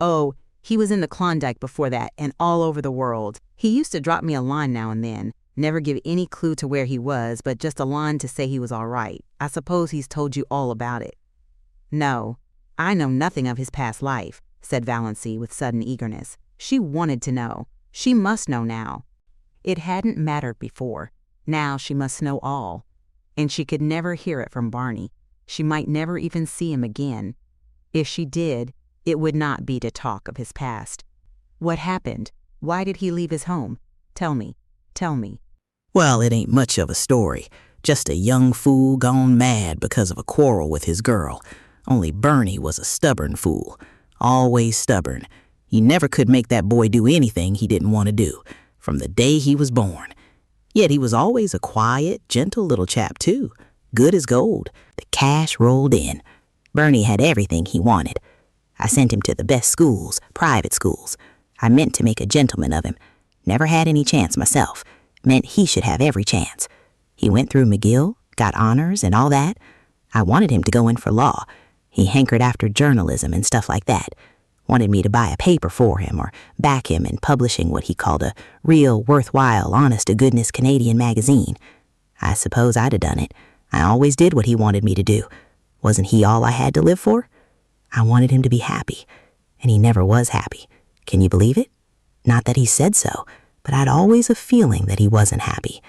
B: Oh, he was in the Klondike before that and all over the world. He used to drop me a line now and then. Never give any clue to where he was, but just a line to say he was all right. I suppose he's told you all about it." "No, I know nothing of his past life," said Valancy with sudden eagerness. She wanted to know. She must know now. It hadn't mattered before. Now she must know all. And she could never hear it from Barney. She might never even see him again. If she did, it would not be to talk of his past. "What happened? Why did he leave his home? Tell me. Tell me."
E: "Well, it ain't much of a story. Just a young fool gone mad because of a quarrel with his girl. Only Bernie was a stubborn fool. Always stubborn. He never could make that boy do anything he didn't want to do, from the day he was born. Yet he was always a quiet, gentle little chap, too. Good as gold. The cash rolled in. Bernie had everything he wanted. I sent him to the best schools, private schools. I meant to make a gentleman of him. Never had any chance myself. Meant he should have every chance. He went through McGill, got honors and all that. I wanted him to go in for law. He hankered after journalism and stuff like that. Wanted me to buy a paper for him or back him in publishing what he called a real, worthwhile, honest-to-goodness Canadian magazine. I suppose I'd have done it. I always did what he wanted me to do. Wasn't he all I had to live for? I wanted him to be happy, and he never was happy. Can you believe it? Not that he said so, but I'd always a feeling that he wasn't happy.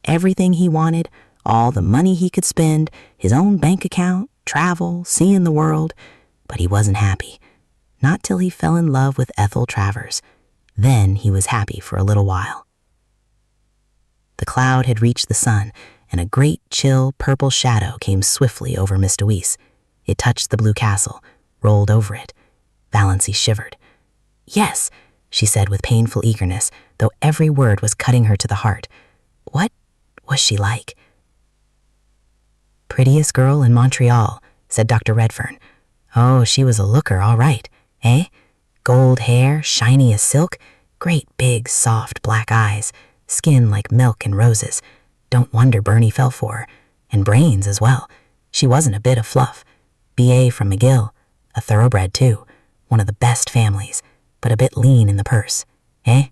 E: Everything he wanted, all the money he could spend, his own bank account, travel, seeing the world, but he wasn't happy. Not till he fell in love with Ethel Travers. Then he was happy for a little while. The cloud had reached the sun, and a great, chill, purple shadow came swiftly over Miss Deweese. It touched the blue castle, rolled over it. Valancy shivered. "Yes," she said with painful eagerness, though every word was cutting her to the heart. "What was she like?" "Prettiest girl in Montreal," said Dr. Redfern. "Oh, she was a looker, all right, eh? Gold hair, shiny as silk, great big, soft black eyes, skin like milk and roses. Don't wonder Bernie fell for her. And brains as well. She wasn't a bit of fluff. B.A. from McGill, a thoroughbred too, one of the best families, but a bit lean in the purse, eh?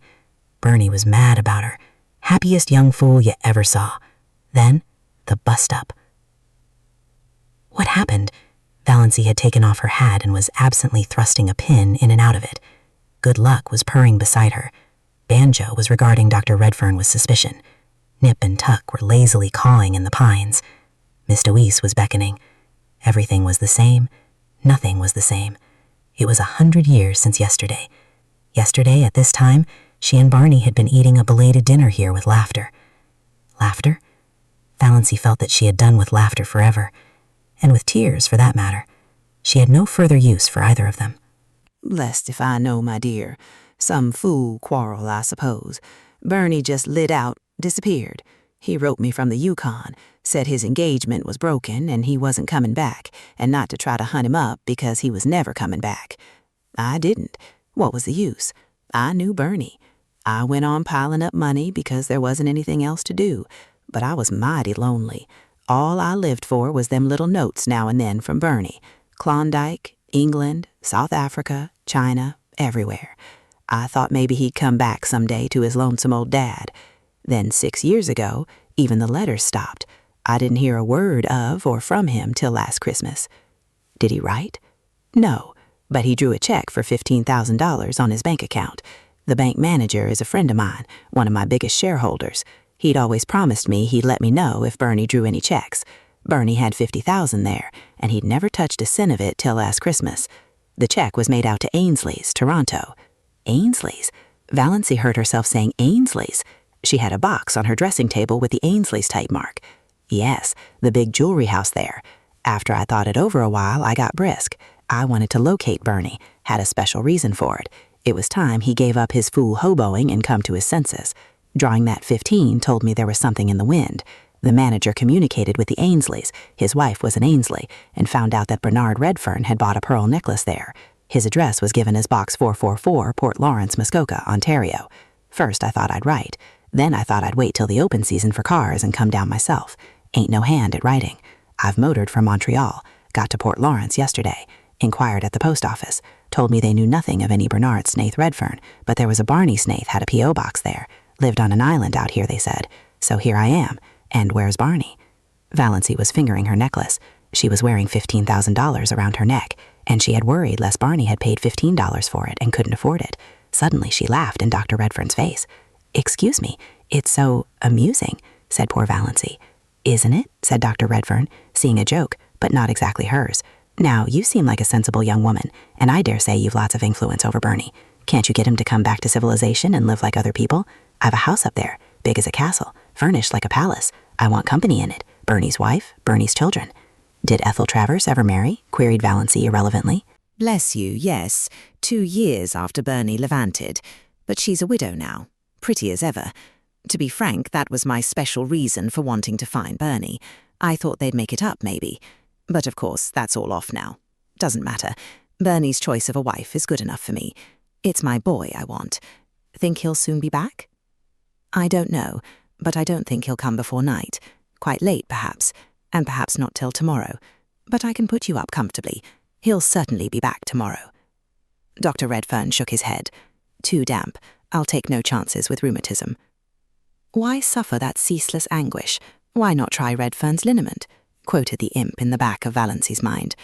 E: Bernie was mad about her. Happiest young fool you ever saw. Then, the bust-up. What happened? Valancy had taken off her hat and was absently thrusting a pin in and out of it. Good Luck was purring beside her. Banjo was regarding Dr. Redfern with suspicion. Nip and Tuck were lazily cawing in the pines. Miss Deweese was beckoning. Everything was the same. Nothing was the same. It was 100 years since yesterday. Yesterday, at this time, she and Barney had been eating a belated dinner here with laughter. Laughter? Valancy felt that she had done with laughter forever, and with tears, for that matter. She had no further use for either of them.
A: "Blest if I know, my dear. Some fool quarrel, I suppose. Bernie just lit out, disappeared. He wrote me from the Yukon, said his engagement was broken and he wasn't coming back, and not to try to hunt him up because he was never coming back. I didn't. What was the use? I knew Bernie. I went on piling up money because there wasn't anything else to do, but I was mighty lonely. All I lived for was them little notes now and then from Bernie. Klondike, England, South Africa, China, everywhere. I thought maybe he'd come back someday to his lonesome old dad. Then 6 years ago, even the letters stopped. I didn't hear a word of or from him till last Christmas. Did he write? No, but he drew a check for $15,000 on his bank account. The bank manager is a friend of mine, one of my biggest shareholders. He'd always promised me he'd let me know if Bernie drew any checks. Bernie had $50,000 there, and he'd never touched a cent of it till last Christmas. The check was made out to Ainsley's, Toronto. Ainsley's? Valancy heard herself saying Ainsley's. She had a box on her dressing table with the Ainsley's type mark. Yes, the big jewelry house there. After I thought it over a while, I got brisk. I wanted to locate Bernie, had a special reason for it. It was time he gave up his fool hoboing and come to his senses. Drawing that 15 told me there was something in the wind. The manager communicated with the Ainsleys. His wife was an Ainsley, and found out that Bernard Redfern had bought a pearl necklace there. His address was given as Box 444, Port Lawrence, Muskoka, Ontario. First I thought I'd write. Then I thought I'd wait till the open season for cars and come down myself. Ain't no hand at writing. I've motored from Montreal, got to Port Lawrence yesterday, inquired at the post office, told me they knew nothing of any Bernard Snaith Redfern, but there was a Barney Snaith had a P.O. box there.
D: Lived on an island out here, they said. So here I am. And where's Barney? Valancy was fingering her necklace. She was wearing $15,000 around her neck, and she had worried lest Barney had paid $15 for it and couldn't afford it. Suddenly she laughed in Dr. Redfern's face. "Excuse me, it's so amusing," said poor Valancy. "Isn't it?" said Dr. Redfern, seeing a joke, but not exactly hers. "Now, you seem like a sensible young woman, and I dare say you've lots of influence over Bernie. Can't you get him to come back to civilization and live like other people? I've a house up there, big as a castle, furnished like a palace. I want company in it. Bernie's wife, Bernie's children." "Did Ethel Travers ever marry?" queried Valancy irrelevantly.
F: "Bless you, yes. 2 years after Bernie levanted. But she's a widow now, pretty as ever. To be frank, that was my special reason for wanting to find Bernie. I thought they'd make it up, maybe. But of course, that's all off now. Doesn't matter. Bernie's choice of a wife is good enough for me. It's my boy I want. Think he'll soon be back?" "I don't know, but I don't think he'll come before night. Quite late, perhaps, and perhaps not till tomorrow. But I can put you up comfortably. He'll certainly be back tomorrow." Dr. Redfern shook his head. "Too damp. I'll take no chances with rheumatism." "Why suffer that ceaseless anguish? Why not try Redfern's liniment?" quoted the imp in the back of Valancy's mind.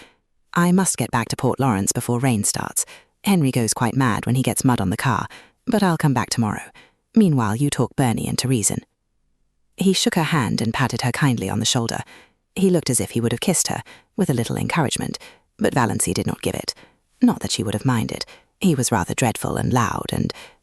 F: "I must get back to Port Lawrence before rain starts. Henry goes quite mad when he gets mud on the car, but I'll come back tomorrow. Meanwhile, you talk Bernie into reason." He shook her hand and patted her kindly on the shoulder. He looked as if he would have kissed her, with a little encouragement, but Valancy did not give it. Not that she would have minded. He was rather dreadful and loud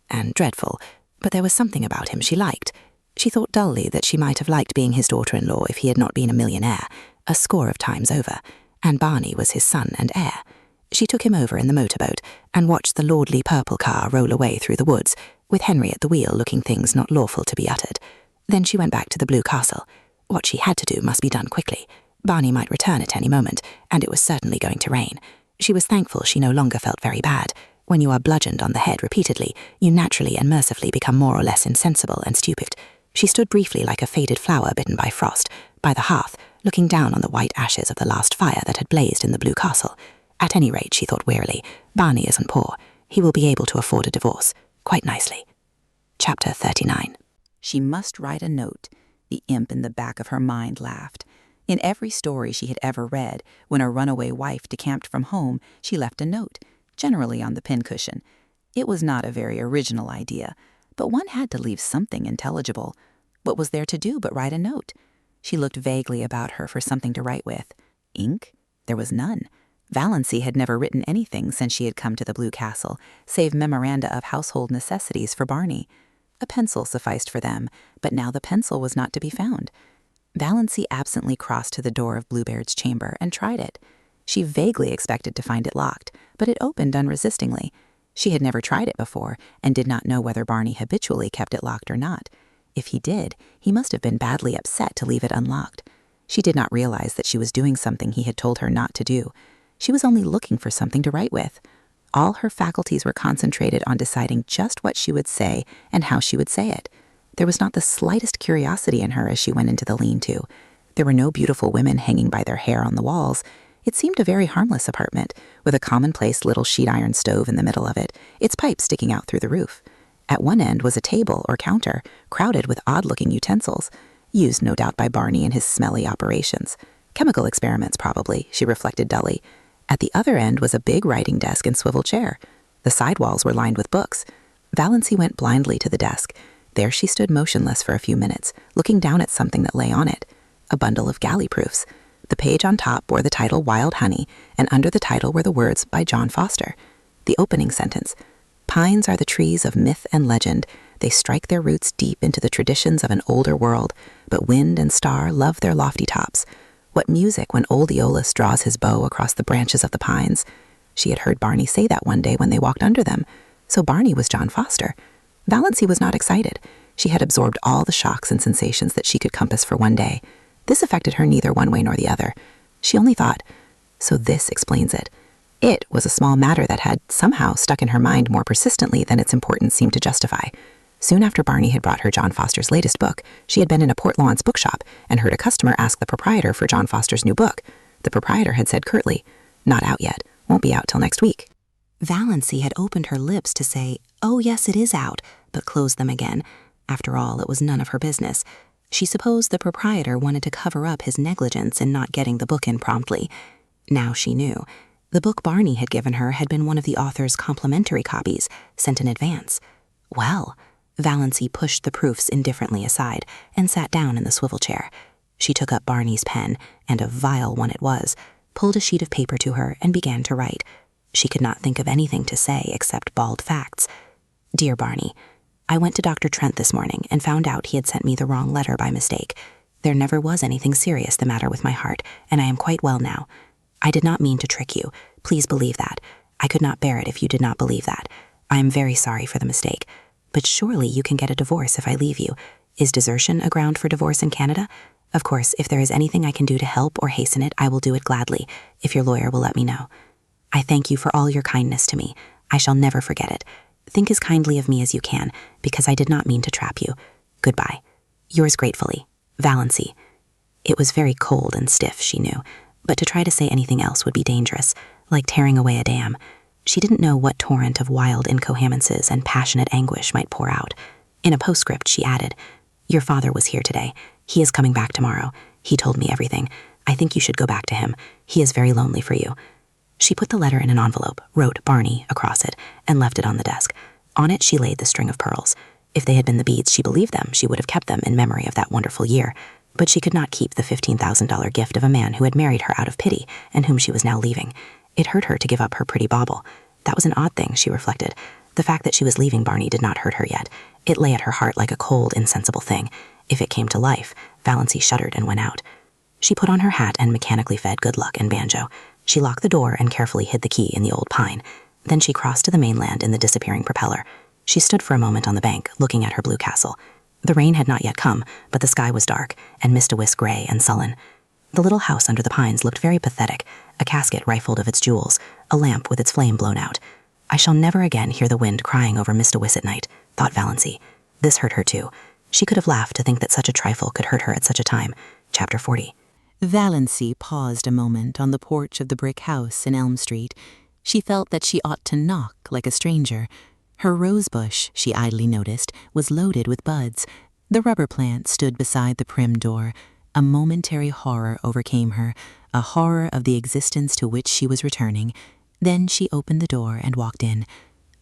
F: and dreadful, but there was something about him she liked. She thought dully that she might have liked being his daughter-in-law if he had not been a millionaire, a score of times over, and Barney was his son and heir. She took him over in the motorboat and watched the lordly purple car roll away through the woods, with Henry at the wheel looking things not lawful to be uttered. Then she went back to the Blue Castle. What she had to do must be done quickly. Barney might return at any moment, and it was certainly going to rain. She was thankful she no longer felt very bad. When you are bludgeoned on the head repeatedly, you naturally and mercifully become more or less insensible and stupid. She stood briefly like a faded flower bitten by frost, by the hearth, looking down on the white ashes of the last fire that had blazed in the Blue Castle. At any rate, she thought wearily, Barney isn't poor. He will be able to afford a divorce, quite nicely. Chapter 39.
B: She must write a note. The imp in the back of her mind laughed. In every story she had ever read, when a runaway wife decamped from home, she left a note, generally on the pincushion. It was not a very original idea, but one had to leave something intelligible. What was there to do but write a note? She looked vaguely about her for something to write with. Ink? There was none. Valancy had never written anything since she had come to the Blue Castle, save memoranda of household necessities for Barney. A pencil sufficed for them, but now the pencil was not to be found. Valancy absently crossed to the door of Bluebeard's chamber and tried it. She vaguely expected to find it locked, but it opened unresistingly. She had never tried it before and did not know whether Barney habitually kept it locked or not. If he did, he must have been badly upset to leave it unlocked. She did not realize that she was doing something he had told her not to do. She was only looking for something to write with. All her faculties were concentrated on deciding just what she would say and how she would say it. There was not the slightest curiosity in her as she went into the lean-to. There were no beautiful women hanging by their hair on the walls. It seemed a very harmless apartment, with a commonplace little sheet-iron stove in the middle of it, its pipe sticking out through the roof. At one end was a table or counter, crowded with odd-looking utensils, used no doubt by Barney in his smelly operations. Chemical experiments, probably, she reflected dully. At the other end was a big writing desk and swivel chair. The side walls were lined with books. Valancy went blindly to the desk. There she stood motionless for a few minutes, looking down at something that lay on it. A bundle of galley proofs. The page on top bore the title Wild Honey, and under the title were the words by John Foster. The opening sentence, "Pines are the trees of myth and legend. They strike their roots deep into the traditions of an older world, but wind and star love their lofty tops. What music when old Aeolus draws his bow across the branches of the pines." She had heard Barney say that one day when they walked under them. So Barney was John Foster. Valancy was not excited. She had absorbed all the shocks and sensations that she could compass for one day. This affected her neither one way nor the other. She only thought, so this explains it. It was a small matter that had somehow stuck in her mind more persistently than its importance seemed to justify. Soon after Barney had brought her John Foster's latest book, she had been in a Port Lawrence bookshop and heard a customer ask the proprietor for John Foster's new book. The proprietor had said curtly, "Not out yet. Won't be out till next week." Valancy had opened her lips to say, "Oh yes, it is out," but closed them again.
A: After all, it was none of her business. She supposed the proprietor wanted to cover up his negligence in not getting the book in promptly. Now she knew. The book Barney had given her had been one of the author's complimentary copies, sent in advance. Well, Valancy pushed the proofs indifferently aside and sat down in the swivel chair. She took up Barney's pen, and a vile one it was, pulled a sheet of paper to her and began to write. She could not think of anything to say except bald facts. Dear Barney, I went to Dr. Trent this morning and found out he had sent me the wrong letter by mistake. There never was anything serious the matter with my heart, and I am quite well now. I did not mean to trick you. Please believe that. I could not bear it if you did not believe that. I am very sorry for the mistake. But surely you can get a divorce if I leave you. Is desertion a ground for divorce in Canada? Of course, if there is anything I can do to help or hasten it, I will do it gladly, if your lawyer will let me know. I thank you for all your kindness to me. I shall never forget it. Think as kindly of me as you can, because I did not mean to trap you. Goodbye. Yours gratefully, Valancy. It was very cold and stiff, she knew, but to try to say anything else would be dangerous, like tearing away a dam. She didn't know what torrent of wild incoherences and passionate anguish might pour out. In a postscript, she added, Your father was here today. He is coming back tomorrow. He told me everything. I think you should go back to him. He is very lonely for you. She put the letter in an envelope, wrote Barney across it, and left it on the desk. On it she laid the string of pearls. If they had been the beads she believed them, she would have kept them in memory of that wonderful year. But she could not keep the $15,000 gift of a man who had married her out of pity and whom she was now leaving. It hurt her to give up her pretty bauble. That was an odd thing, she reflected. The fact that she was leaving Barney did not hurt her yet. It lay at her heart like a cold, insensible thing. If it came to life, Valancy shuddered and went out. She put on her hat and mechanically fed Good Luck and Banjo. She locked the door and carefully hid the key in the old pine. Then she crossed to the mainland in the disappearing propeller. She stood for a moment on the bank, looking at her blue castle. The rain had not yet come, but the sky was dark, and mist-a-wisp gray and sullen. The little house under the pines looked very pathetic, a casket rifled of its jewels, a lamp with its flame blown out. I shall never again hear the wind crying over Mist-a-Wisp at night, thought Valancy. This hurt her too. She could have laughed to think that such a trifle could hurt her at such a time. Chapter 40.
B: Valancy paused a moment on the porch of the brick house in Elm Street. She felt that she ought to knock like a stranger. Her rosebush, she idly noticed, was loaded with buds. The rubber plant stood beside the prim door. A momentary horror overcame her, a horror of the existence to which she was returning. Then she opened the door and walked in.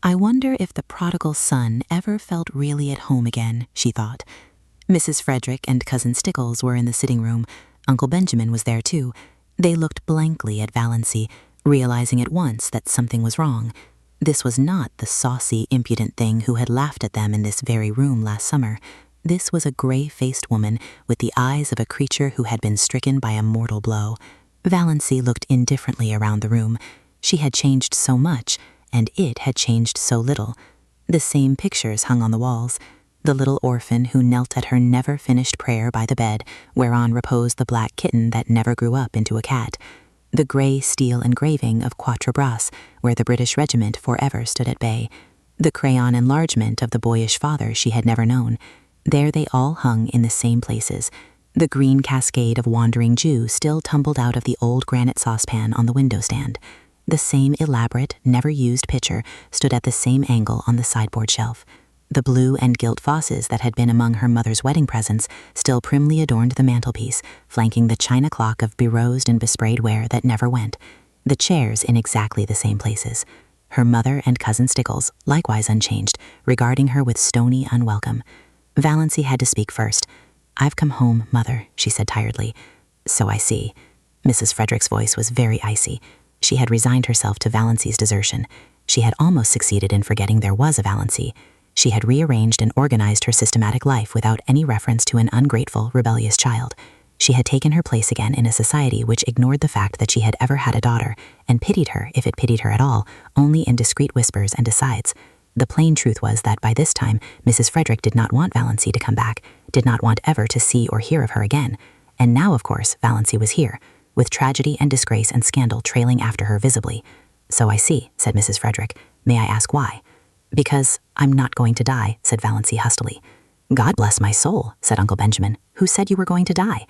B: I wonder if the prodigal son ever felt really at home again, she thought. Mrs. Frederick and Cousin Stickles were in the sitting room. Uncle Benjamin was there too. They looked blankly at Valancy, realizing at once that something was wrong. This was not the saucy, impudent thing who had laughed at them in this very room last summer. This was a gray-faced woman with the eyes of a creature who had been stricken by a mortal blow. Valancy looked indifferently around the room. She had changed so much, and it had changed so little. The same pictures hung on the walls. The little orphan who knelt at her never-finished prayer by the bed, whereon reposed the black kitten that never grew up into a cat. The gray steel engraving of Quatre Bras, where the British regiment forever stood at bay. The crayon enlargement of the boyish father she had never known. There they all hung in the same places. The green cascade of Wandering Jew still tumbled out of the old granite saucepan on the window stand. The same elaborate, never-used pitcher stood at the same angle on the sideboard shelf. The blue and gilt vases that had been among her mother's wedding presents still primly adorned the mantelpiece, flanking the china clock of berosed and besprayed ware that never went. The chairs in exactly the same places. Her mother and Cousin Stickles, likewise unchanged, regarding her with stony unwelcome. Valancy had to speak first. "I've come home, Mother," she said tiredly. "So I see." Mrs. Frederick's voice was very icy. She had resigned herself to Valancy's desertion. She had almost succeeded in forgetting there was a Valancy. She had rearranged and organized her systematic life without any reference to an ungrateful, rebellious child. She had taken her place again in a society which ignored the fact that she had ever had a daughter, and pitied her, if it pitied her at all, only in discreet whispers and asides. The plain truth was that by this time, Mrs. Frederick did not want Valancy to come back, did not want ever to see or hear of her again. And now, of course, Valancy was here, with tragedy and disgrace and scandal trailing after her visibly. "So I see," said Mrs. Frederick. "May I ask why?" "Because I'm not going to die," said Valancy hustily. "God bless my soul," said Uncle Benjamin. "Who said you were going to die?"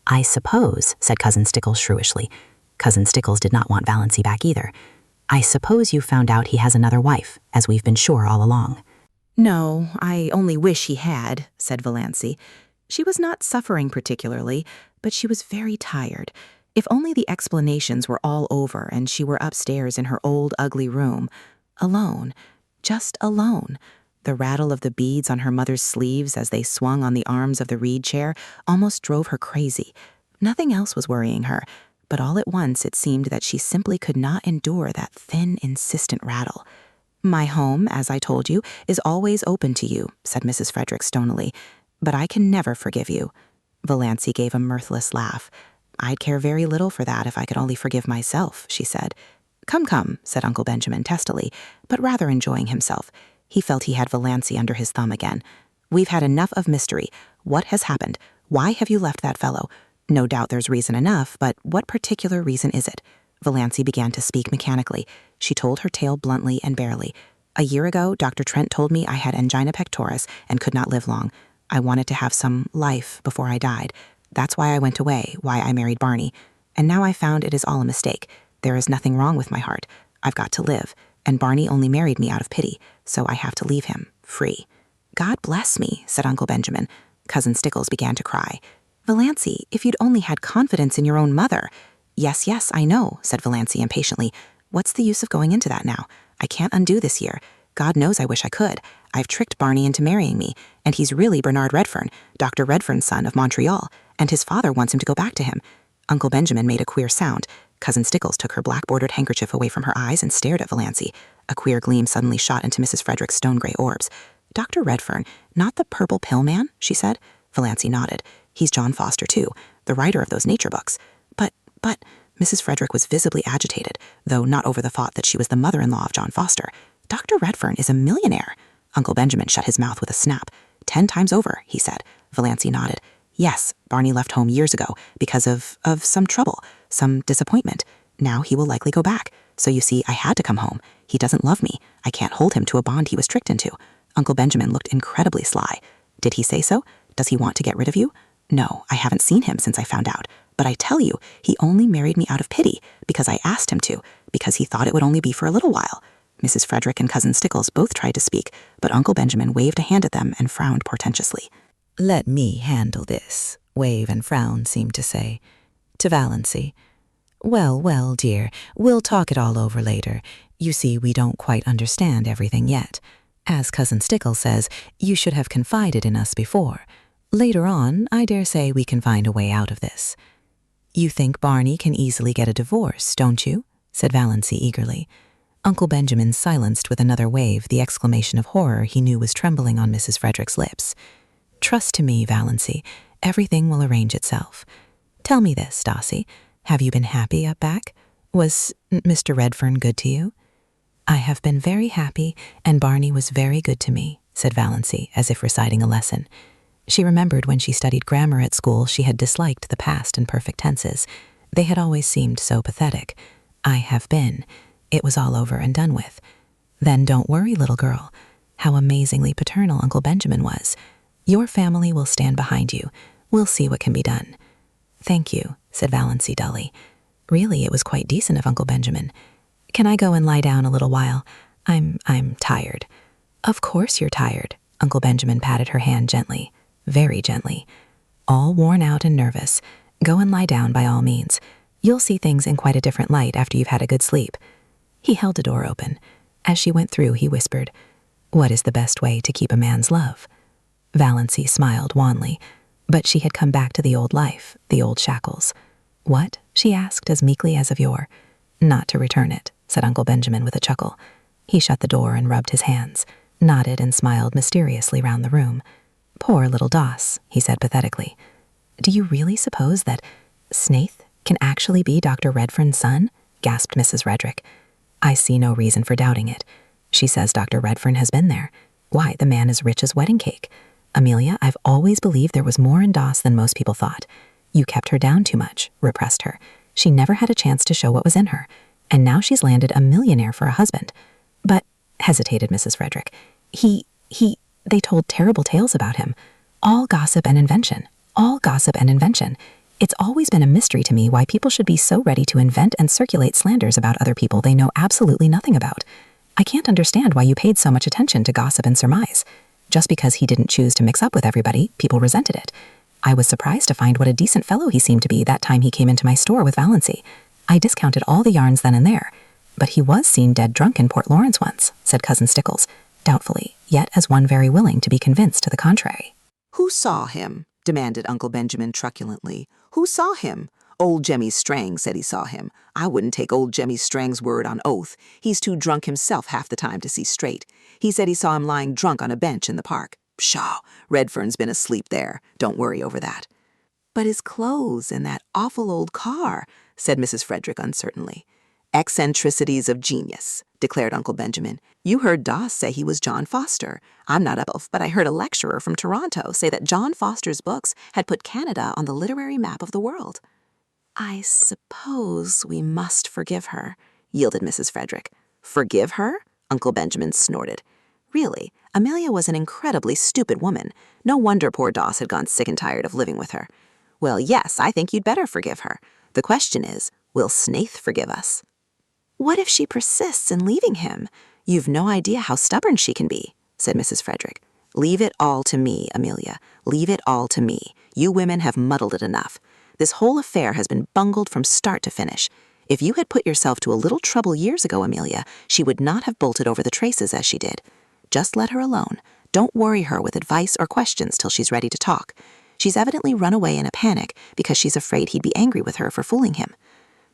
B: "I suppose," said Cousin Stickles shrewishly. Cousin Stickles did not want Valancy back either. "I suppose you found out he has another wife, as we've been sure all along."
A: No, I only wish he had, said Valancy. She was not suffering particularly, but she was very tired. If only the explanations were all over and she were upstairs in her old ugly room, alone, just alone. The rattle of the beads on her mother's sleeves as they swung on the arms of the reed chair almost drove her crazy. Nothing else was worrying her, but all at once it seemed that she simply could not endure that thin, insistent rattle. My home, as I told you, is always open to you, said Mrs. Frederick stonily, but I can never forgive you. Valancy gave a mirthless laugh. I'd care very little for that if I could only forgive myself, she said. Come, said Uncle Benjamin testily, but rather enjoying himself. He felt he had Valancy under his thumb again. We've had enough of mystery. What has happened? Why have you left that fellow? No doubt there's reason enough, but what particular reason is it? Valancy began to speak mechanically. She told her tale bluntly and barely. A year ago, Dr. Trent told me I had angina pectoris and could not live long. I wanted to have some life before I died. That's why I went away, why I married Barney. And now I found it is all a mistake. There is nothing wrong with my heart. I've got to live. And Barney only married me out of pity, so I have to leave him, free. God bless me, said Uncle Benjamin. Cousin Stickles began to cry. Valancy, if you'd only had confidence in your own mother. Yes, I know, said Valancy impatiently. What's the use of going into that now? I can't undo this year. God knows I wish I could. I've tricked Barney into marrying me, and he's really Bernard Redfern, Dr. Redfern's son of Montreal, and his father wants him to go back to him. Uncle Benjamin made a queer sound. Cousin Stickles took her black-bordered handkerchief away from her eyes and stared at Valancy. A queer gleam suddenly shot into Mrs. Frederick's stone-gray orbs. Dr. Redfern, not the purple pill man, she said. Valancy nodded. He's John Foster, too, the writer of those nature books. But, Mrs. Frederick was visibly agitated, though not over the thought that she was the mother-in-law of John Foster. Dr. Redfern is a millionaire. Uncle Benjamin shut his mouth with a snap. 10 times over, he said. Valancy nodded. Yes, Barney left home years ago because of some trouble, some disappointment. Now he will likely go back. So you see, I had to come home. He doesn't love me. I can't hold him to a bond he was tricked into. Uncle Benjamin looked incredibly sly. Did he say so? Does he want to get rid of you? No, I haven't seen him since I found out. But I tell you, he only married me out of pity, because I asked him to, because he thought it would only be for a little while. Mrs. Frederick and Cousin Stickles both tried to speak, but Uncle Benjamin waved a hand at them and frowned portentously.
F: Let me handle this, wave and frown seemed to say. To Valancy. Well, dear, we'll talk it all over later. You see, we don't quite understand everything yet. As Cousin Stickles says, you should have confided in us before. Later on, I dare say we can find a way out of this. You think Barney can easily get a divorce, don't you? Said Valancy eagerly. Uncle Benjamin silenced with another wave the exclamation of horror he knew was trembling on Mrs. Frederick's lips. Trust to me, Valancy. Everything will arrange itself. Tell me this, Dossie. Have you been happy up back? Was Mr. Redfern good to you? I have been very happy, and Barney was very good to me, said Valancy, as if reciting a lesson. She remembered when she studied grammar at school she had disliked the past and perfect tenses. They had always seemed so pathetic. I have been. It was all over and done with. Then don't worry, little girl. How amazingly paternal Uncle Benjamin was. Your family will stand behind you. We'll see what can be done. Thank you, said Valancy dully. Really, it was quite decent of Uncle Benjamin. Can I go and lie down a little while? I'm tired. Of course you're tired. Uncle Benjamin patted her hand gently, very gently. All worn out and nervous. Go and lie down by all means. You'll see things in quite a different light after you've had a good sleep. He held the door open. As she went through, he whispered, What is the best way to keep a man's love? Valancy smiled wanly, but she had come back to the old life, the old shackles. What? She asked as meekly as of yore. Not to return it, said Uncle Benjamin with a chuckle. He shut the door and rubbed his hands, nodded and smiled mysteriously round the room. Poor little Doss, he said pathetically. Do you really suppose that Snaith can actually be Dr. Redfern's son? Gasped Mrs. Frederick. I see no reason for doubting it. She says Dr. Redfern has been there. Why, the man is rich as wedding cake. Amelia, I've always believed there was more in Doss than most people thought. You kept her down too much, repressed her. She never had a chance to show what was in her. And now she's landed a millionaire for a husband. But, hesitated Mrs. Frederick, they told terrible tales about him. All gossip and invention. All gossip and invention. It's always been a mystery to me why people should be so ready to invent and circulate slanders about other people they know absolutely nothing about.
G: I can't understand why you paid so much attention to gossip and surmise. Just because he didn't choose to mix up with everybody, people resented it. I was surprised to find what a decent fellow he seemed to be that time he came into my store with Valency. I discounted all the yarns then and there. But he was seen dead drunk in Port Lawrence once, said Cousin Stickles, doubtfully, yet as one very willing to be convinced to the contrary.
B: Who saw him? Demanded Uncle Benjamin truculently. Who saw him? Old Jemmy Strang said he saw him. I wouldn't take old Jemmy Strang's word on oath. He's too drunk himself half the time to see straight. He said he saw him lying drunk on a bench in the park. Pshaw, Redfern's been asleep there. Don't worry over that. But his clothes and that awful old car, said Mrs. Frederick uncertainly. Eccentricities of genius, declared Uncle Benjamin. You heard Doss say he was John Foster. I'm not up, but I heard a lecturer from Toronto say that John Foster's books had put Canada on the literary map of the world. I suppose we must forgive her, yielded Mrs. Frederick. Forgive her? Uncle Benjamin snorted. Really, Amelia was an incredibly stupid woman. No wonder poor Doss had gone sick and tired of living with her. Well, yes, I think you'd better forgive her. The question is, will Snaith forgive us? What if she persists in leaving him? You've no idea how stubborn she can be, said Mrs. Frederick. Leave it all to me, Amelia. Leave it all to me. You women have muddled it enough. This whole affair has been bungled from start to finish. If you had put yourself to a little trouble years ago, Amelia, she would not have bolted over the traces as she did. Just let her alone. Don't worry her with advice or questions till she's ready to talk. She's evidently run away in a panic because she's afraid he'd be angry with her for fooling him.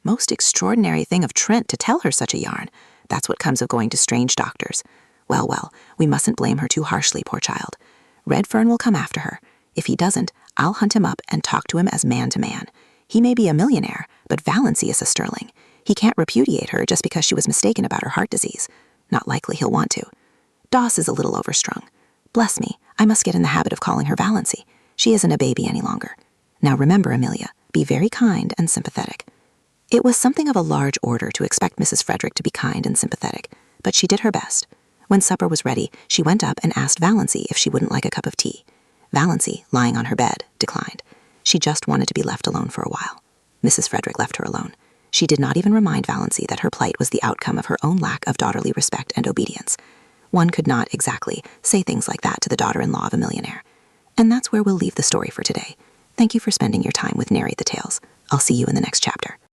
B: Most extraordinary thing of Trent to tell her such a yarn. That's what comes of going to strange doctors. Well, we mustn't blame her too harshly, poor child. Redfern will come after her. If he doesn't, I'll hunt him up and talk to him as man to man. He may be a millionaire, but Valency is a sterling. He can't repudiate her just because she was mistaken about her heart disease. Not likely he'll want to. Doss is a little overstrung. Bless me, I must get in the habit of calling her Valency. She isn't a baby any longer. Now remember, Amelia, be very kind and sympathetic. It was something of a large order to expect Mrs. Frederick to be kind and sympathetic, but she did her best. When supper was ready, she went up and asked Valency if she wouldn't like a cup of tea. Valency, lying on her bed, declined. She just wanted to be left alone for a while. Mrs. Frederick left her alone. She did not even remind Valency that her plight was the outcome of her own lack of daughterly respect and obedience. One could not exactly say things like that to the daughter-in-law of a millionaire. And that's where we'll leave the story for today. Thank you for spending your time with Narrate the Tales. I'll see you in the next chapter.